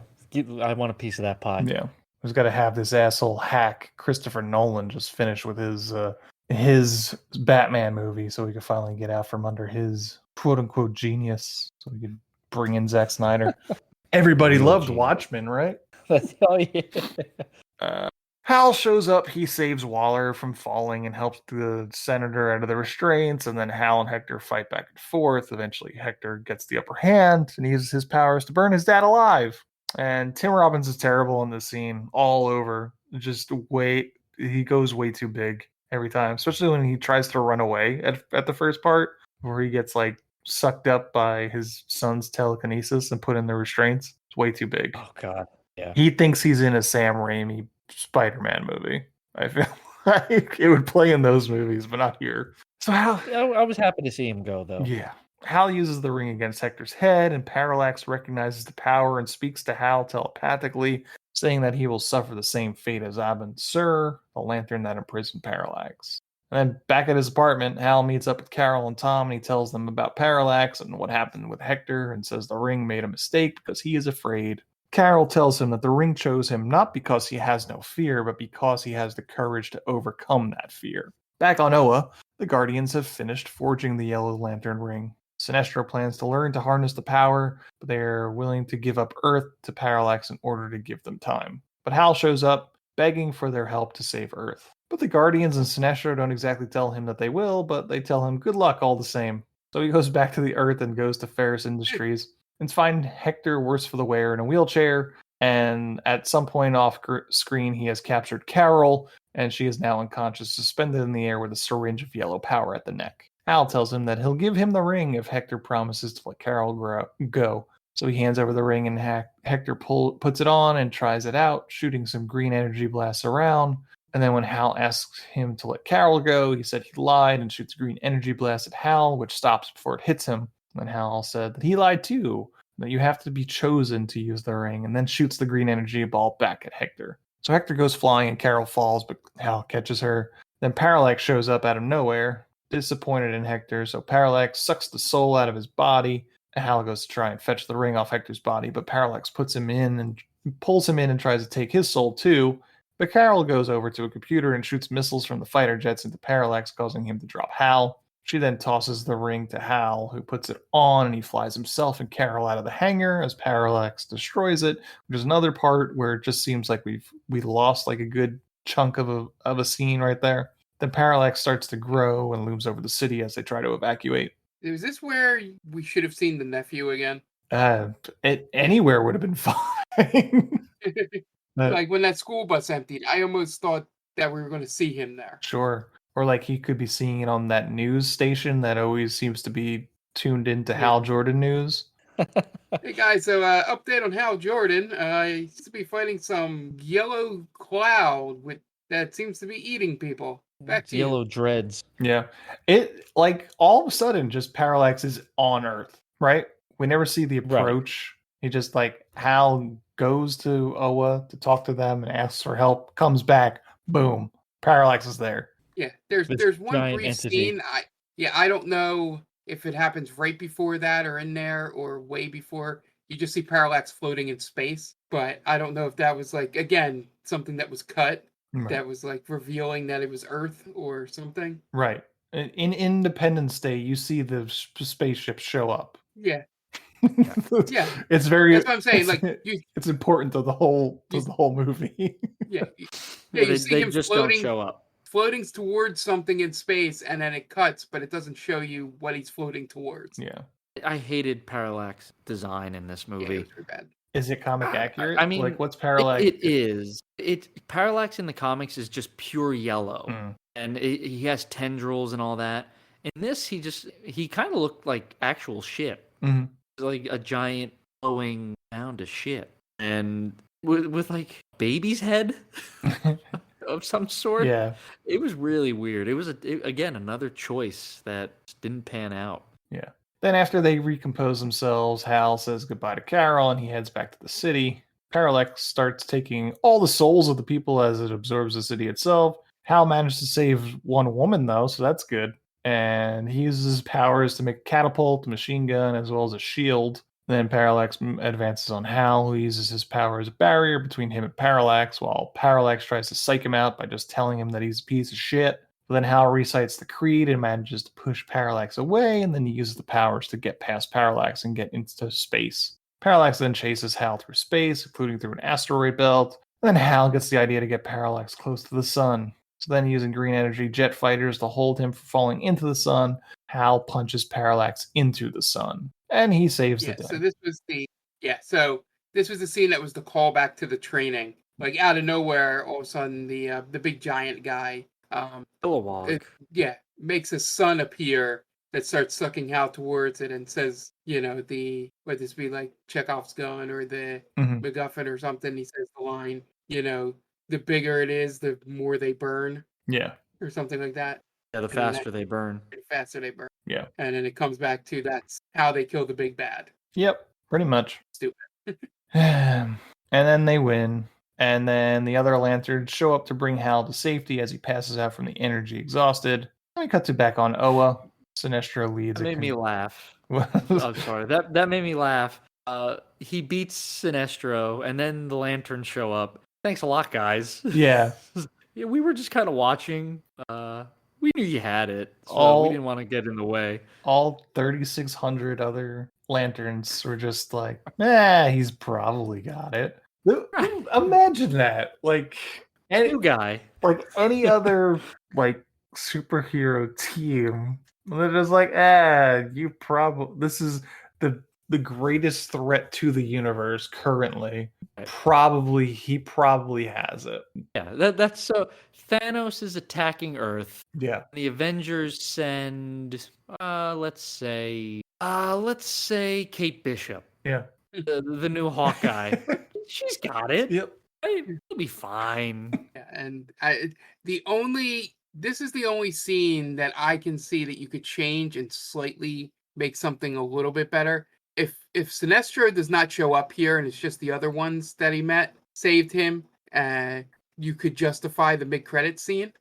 I want a piece of that pie. Yeah, who's got to have this asshole hack Christopher Nolan just finish with his Batman movie so we could finally get out from under his quote-unquote genius so we could bring in Zack Snyder. Everybody loved Watchmen, right? Oh, yeah. Hal shows up, he saves Waller from falling and helps the senator out of the restraints, and then Hal and Hector fight back and forth. Eventually, Hector gets the upper hand and he uses his powers to burn his dad alive. And Tim Robbins is terrible in this scene, all over. He goes way too big every time, especially when he tries to run away at the first part, where he gets like sucked up by his son's telekinesis and put in the restraints. It's way too big. Oh, God. Yeah. He thinks he's in a Sam Raimi Spider-Man movie. I feel like it would play in those movies, but not here. So I was happy to see him go, though. Yeah. Hal uses the ring against Hector's head, and Parallax recognizes the power and speaks to Hal telepathically, saying that he will suffer the same fate as Abin Sur, the lantern that imprisoned Parallax. And then back at his apartment, Hal meets up with Carol and Tom, and he tells them about Parallax and what happened with Hector, and says the ring made a mistake because he is afraid. Carol tells him that the ring chose him not because he has no fear, but because he has the courage to overcome that fear. Back on Oa, the Guardians have finished forging the Yellow Lantern ring. Sinestro plans to learn to harness the power, but they're willing to give up Earth to Parallax in order to give them time. But Hal shows up, begging for their help to save Earth. But the Guardians and Sinestro don't exactly tell him that they will, but they tell him good luck all the same. So he goes back to the Earth and goes to Ferris Industries and finds Hector worse for the wear in a wheelchair. And at some point off screen, he has captured Carol, and she is now unconscious, suspended in the air with a syringe of yellow power at the neck. Hal tells him that he'll give him the ring if Hector promises to let Carol go. So he hands over the ring, and Hector puts it on and tries it out, shooting some green energy blasts around. And then when Hal asks him to let Carol go, he said he lied and shoots a green energy blast at Hal, which stops before it hits him. And then Hal said that he lied too, that you have to be chosen to use the ring, and then shoots the green energy ball back at Hector. So Hector goes flying and Carol falls, but Hal catches her. Then Parallax shows up out of nowhere, disappointed in Hector, so Parallax sucks the soul out of his body. And Hal goes to try and fetch the ring off Hector's body, but Parallax puts him in and pulls him in and tries to take his soul too. But Carol goes over to a computer and shoots missiles from the fighter jets into Parallax, causing him to drop Hal. She then tosses the ring to Hal, who puts it on, and he flies himself and Carol out of the hangar as Parallax destroys it, which is another part where it just seems like we lost like a good chunk of a scene right there. Then Parallax starts to grow and looms over the city as they try to evacuate. Is this where we should have seen the nephew again? Anywhere would have been fine. Like when that school bus emptied, I almost thought that we were going to see him there. Sure. Or like he could be seeing it on that news station that always seems to be tuned into Hal Jordan news. Hey guys, so update on Hal Jordan. He seems to be fighting some yellow cloud that seems to be eating people. Back to Yellow you. dreads. Yeah. It like all of a sudden just Parallax is on Earth, right? We never see the approach. Right. He just like Hal goes to Oa to talk to them and asks for help, comes back, boom, Parallax is there. Yeah, there's one brief scene. I don't know if it happens right before that or in there or way before. You just see Parallax floating in space, but I don't know if that was like again something that was cut that was like revealing that it was Earth or something. Right. In Independence Day, you see the spaceship show up. Yeah. Yeah, it's very. That's what I'm saying. Like, it's important to the whole movie. Yeah, you see him just floating, don't show up. Floating towards something in space, and then it cuts, but it doesn't show you what he's floating towards. Yeah, I hated Parallax design in this movie. Yeah, it was bad. Is it comic accurate? I mean, like what's Parallax? It is. Parallax in the comics is just pure yellow, and he has tendrils and all that. In this, he kind of looked like actual shit. Mm-hmm. Like a giant flowing mound of shit, and with like baby's head of some sort. Yeah, it was really weird. It was again another choice that didn't pan out. Yeah. Then after they recompose themselves, Hal says goodbye to Carol and he heads back to the city. Parallax starts taking all the souls of the people as it absorbs the city itself. Hal manages to save one woman though, so that's good. And he uses his powers to make a catapult, a machine gun, as well as a shield. Then Parallax advances on Hal, who uses his power as a barrier between him and Parallax, while Parallax tries to psych him out by just telling him that he's a piece of shit. But then Hal recites the creed and manages to push Parallax away, and then he uses the powers to get past Parallax and get into space. Parallax then chases Hal through space, including through an asteroid belt. And then Hal gets the idea to get Parallax close to the sun. So then using green energy jet fighters to hold him from falling into the sun, Hal punches Parallax into the sun. And he saves the day. So this was the scene that was the callback to the training. Like out of nowhere, all of a sudden the big giant guy makes a sun appear that starts sucking Hal towards it and says, would this be like Chekhov's gun or the MacGuffin or something? He says the line, the bigger it is, the more they burn. Yeah. Or something like that. Yeah, the faster they burn. The faster they burn. Yeah. And then it comes back to that's how they kill the big bad. Yep, pretty much. Stupid. And then they win. And then the other lanterns show up to bring Hal to safety as he passes out from the energy exhausted. And we cut to back on Oa. Sinestro leads. That made me laugh. I'm sorry. That made me laugh. He beats Sinestro, and then the lanterns show up. Thanks a lot, guys. Yeah. Yeah, we were just kind of watching. We knew you had it, so we didn't want to get in the way. All 3,600 other lanterns were just like, he's probably got it. Imagine that. Like, new guy. Like any other like superhero team, they're just like, you probably, this is the greatest threat to the universe currently. He probably has it. Yeah, that's so. Thanos is attacking Earth. Yeah. The Avengers send, let's say Kate Bishop. Yeah. The new Hawkeye. She's got it. Yep. It'll be fine. Yeah, and this is the only scene that I can see that you could change and slightly make something a little bit better. If Sinestro does not show up here and it's just the other ones that he met saved him, you could justify the mid-credit scene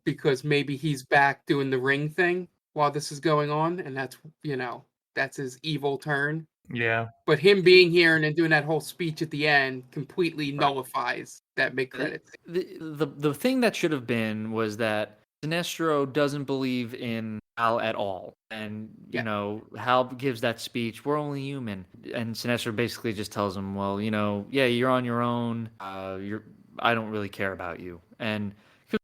because maybe he's back doing the ring thing while this is going on, and that's his evil turn. Yeah. But him being here and then doing that whole speech at the end completely nullifies that mid-credit scene. The thing that should have been was that Sinestro doesn't believe in Hal at all. And, Hal gives that speech, we're only human. And Sinestro basically just tells him, well, you're on your own. I don't really care about you. And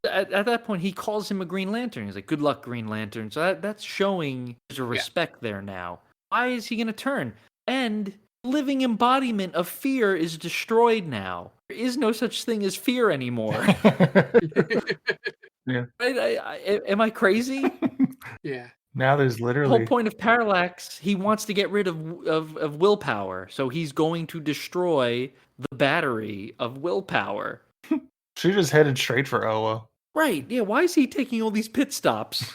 at that point, he calls him a Green Lantern. He's like, good luck, Green Lantern. So that's showing there's a respect there now. Why is he going to turn? And living embodiment of fear is destroyed now. There is no such thing as fear anymore. Yeah. Am I crazy? Yeah. Now there's literally the whole point of Parallax. He wants to get rid of willpower, so he's going to destroy the battery of willpower. She just headed straight for Oa. Right? Yeah. Why is he taking all these pit stops?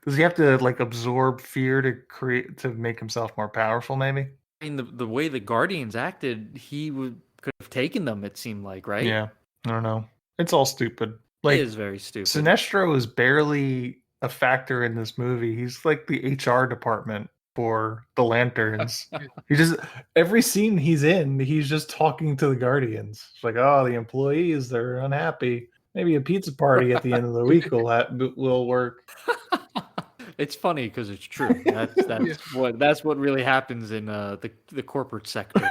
Does he have to absorb fear to make himself more powerful? Maybe. I mean, the way the Guardians acted, he could have taken them. It seemed like, right? Yeah. I don't know. It's all stupid. It is very stupid. Sinestro is barely a factor in this movie. He's like the HR department for the Lanterns. He just every scene he's in, he's just talking to the Guardians. It's like, the employees, they're unhappy. Maybe a pizza party at the end of the week will work. It's funny because it's true. That's what really happens in the corporate sector.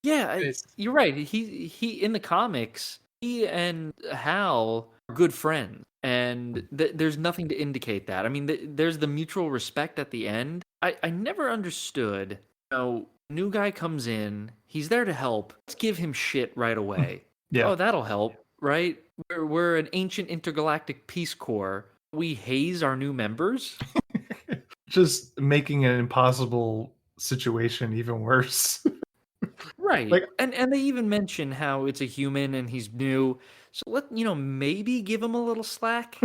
You're right. He in the comics, he and Hal are good friends, and there's nothing to indicate that. I mean, there's the mutual respect at the end. I never understood. New guy comes in, he's there to help. Let's give him shit right away. Yeah. Oh, that'll help, right? We're an ancient intergalactic Peace Corps. We haze our new members. Just making an impossible situation even worse. Right. And they even mention how it's a human and he's new. So maybe give him a little slack.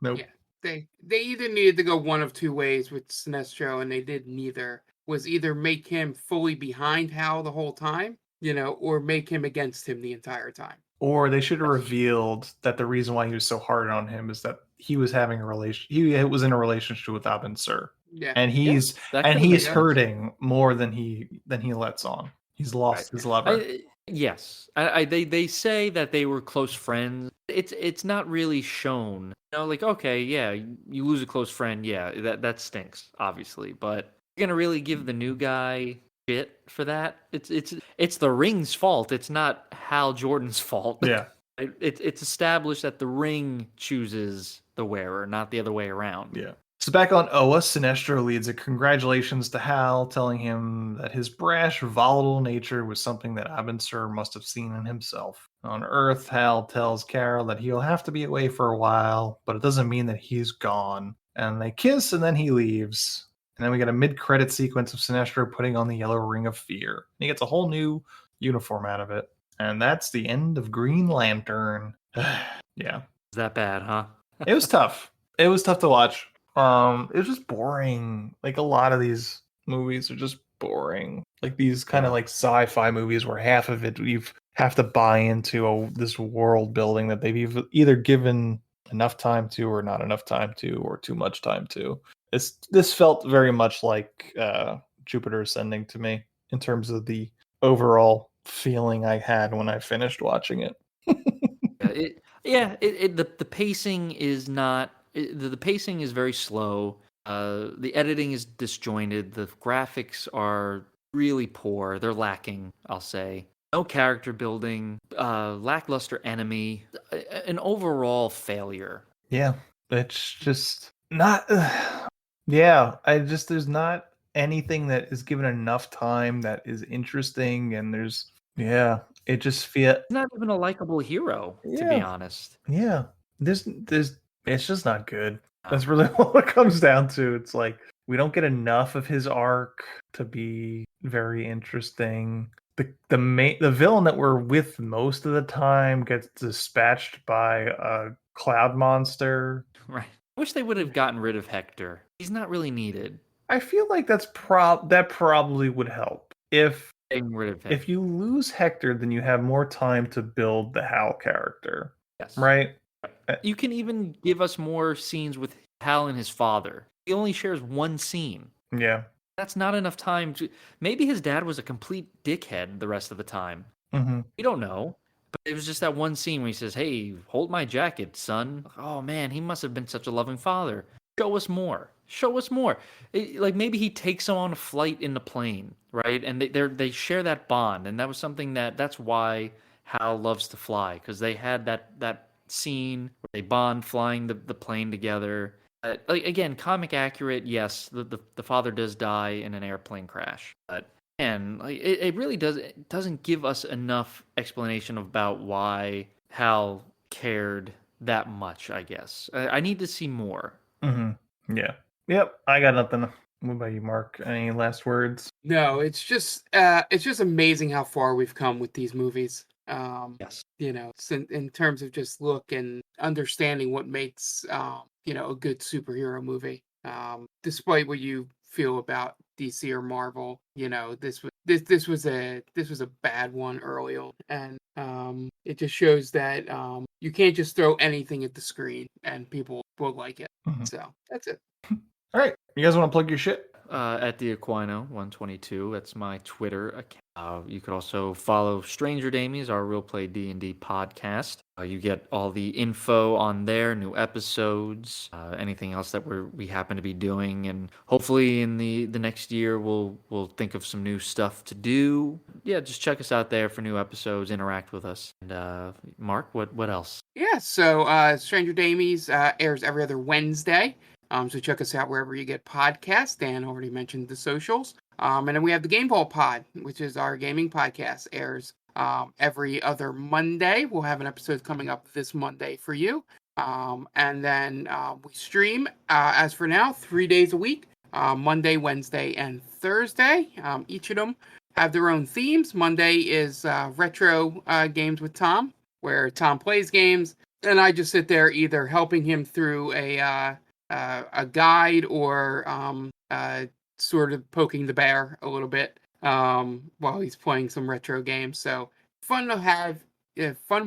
Nope. Yeah. They either needed to go one of two ways with Sinestro, and they did neither. Was either make him fully behind Hal the whole time, or make him against him the entire time. Or they should have revealed that the reason why he was so hard on him is that he was having he was in a relationship with Abin Sur. Yeah. And he's hurting more than he lets on. He's lost his lover. Yes. They say that they were close friends. It's not really shown. Okay, yeah, you lose a close friend, yeah, that stinks, obviously. But you're gonna really give the new guy shit for that? It's the ring's fault. It's not Hal Jordan's fault. Yeah. It's established that the ring chooses the wearer, not the other way around. Yeah. So back on Oa, Sinestro leads a congratulations to Hal, telling him that his brash, volatile nature was something that Abin Sur must have seen in himself. On Earth, Hal tells Carol that he'll have to be away for a while, but it doesn't mean that he's gone. And they kiss, and then he leaves. And then we get a mid-credit sequence of Sinestro putting on the yellow ring of fear. And he gets a whole new uniform out of it. And that's the end of Green Lantern. Yeah. Is that bad, huh? It was tough. It was tough to watch. It was just boring. Like a lot of these movies are just boring. Like these kind of like sci-fi movies where half of it you have to buy into this world building that they've either given enough time to or not enough time to or too much time to. This felt very much like Jupiter Ascending to me in terms of the overall feeling I had when I finished watching it. The pacing is not. The pacing is very slow. The editing is disjointed. The graphics are really poor. They're lacking, I'll say. No character building, lackluster enemy, an overall failure. Yeah, it's just not. There's not anything that is given enough time that is interesting, and it just feels not even a likable hero, to be honest. Yeah, it's just not good. That's really what it comes down to. It's like we don't get enough of his arc to be very interesting. The villain that we're with most of the time gets dispatched by a cloud monster. Right. I wish they would have gotten rid of Hector. He's not really needed. I feel like that probably would help. If getting rid of Hector. If you lose Hector, then you have more time to build the Hal character. Yes. Right? You can even give us more scenes with Hal and his father. He only shares one scene. Yeah. That's not enough time to... Maybe his dad was a complete dickhead the rest of the time. Mm-hmm. We don't know. But it was just that one scene where he says, "Hey, hold my jacket, son." Oh, man, he must have been such a loving father. Show us more. Show us more. Like maybe he takes him on a flight in the plane, right? And they share that bond. And that was something that's why Hal loves to fly. Because they had that scene where they bond flying the plane together. Like again, comic accurate, yes, the father does die in an airplane crash. But man, like, it really doesn't give us enough explanation about why Hal cared that much, I guess. I need to see more. Mm-hmm. Yeah. Yep. I got nothing. What about you, Mark? Any last words? No, it's just amazing how far we've come with these movies. Yes. You know, in terms of just look and understanding what makes a good superhero movie. Despite what you feel about DC or Marvel, this was a bad one early on, and it just shows that you can't just throw anything at the screen and people will like it. Mm-hmm. So that's it. All right, you guys want to plug your shit? At the Aquino 122, that's my Twitter account. You could also follow Stranger Damies, our Real Play D&D podcast. You get all the info on there, new episodes, anything else that we happen to be doing, and hopefully in the next year we'll think of some new stuff to do. Yeah, just check us out there for new episodes, interact with us. And Mark, what else? Yeah, so Stranger Damies airs every other Wednesday. So check us out wherever you get podcasts. Dan already mentioned the socials. And then we have the Game Ball Pod, which is our gaming podcast, airs every other Monday. We'll have an episode coming up this Monday for you. And then we stream, as for now, 3 days a week, Monday, Wednesday, and Thursday. Each of them have their own themes. Monday is retro games with Tom, where Tom plays games, and I just sit there either helping him through a guide or sort of poking the bear a little bit while he's playing some retro games. So fun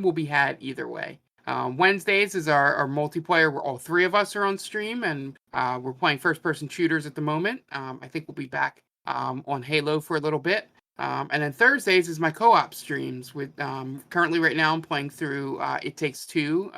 will be had either way. Wednesdays is our multiplayer where all three of us are on stream, and we're playing first-person shooters at the moment. I think we'll be back on Halo for a little bit. And then Thursdays is my co-op streams. With currently right now I'm playing through It Takes Two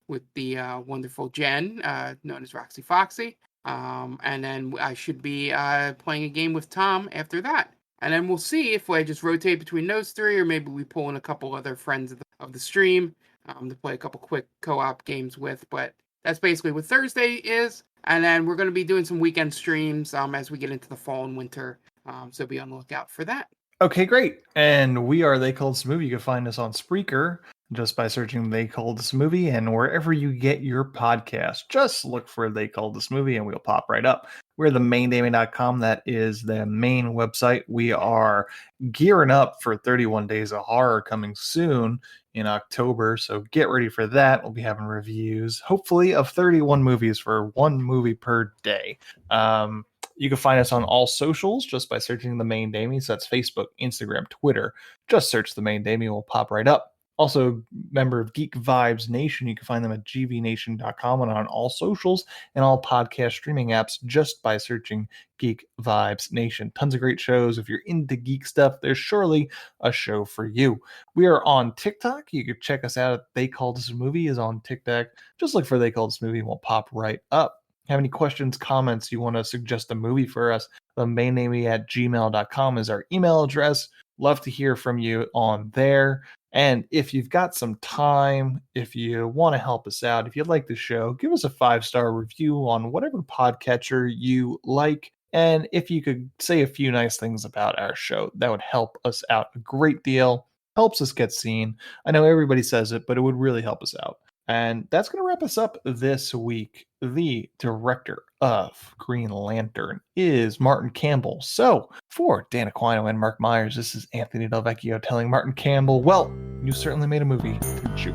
with the wonderful Jen, known as Roxy Foxy. And then I should be playing a game with Tom after that. And then we'll see if I just rotate between those three, or maybe we pull in a couple other friends of the stream to play a couple quick co-op games with. But that's basically what Thursday is. And then we're going to be doing some weekend streams as we get into the fall and winter. So be on the lookout for that. Okay, great. And we are They Called This Movie. You can find us on Spreaker, just by searching They Called This Movie, and wherever you get your podcast, just look for They Called This Movie and we'll pop right up. We're themaindaming.com. That is the main website. We are gearing up for 31 Days of Horror coming soon in October, so get ready for that. We'll be having reviews, hopefully, of 31 movies for one movie per day. You can find us on all socials just by searching The Main Damie. So that's Facebook, Instagram, Twitter. Just search The Main Damie. We'll pop right up. Also, member of Geek Vibes Nation. You can find them at gvnation.com and on all socials and all podcast streaming apps just by searching Geek Vibes Nation. Tons of great shows. If you're into geek stuff, there's surely a show for you. We are on TikTok. You can check us out at They Called This Movie is on TikTok. Just look for They Called This Movie and we'll pop right up. Have any questions, comments, you want to suggest a movie for us, themainnamey@gmail.com is our email address. Love to hear from you on there. And if you've got some time, if you want to help us out, if you like the show, give us a 5-star review on whatever podcatcher you like. And if you could say a few nice things about our show, that would help us out a great deal. Helps us get seen. I know everybody says it, but it would really help us out. And that's going to wrap us up this week. The director of Green Lantern is Martin Campbell. So, for Dan Aquino and Mark Myers, this is Anthony Del Vecchio telling Martin Campbell, well, you certainly made a movie, didn't you?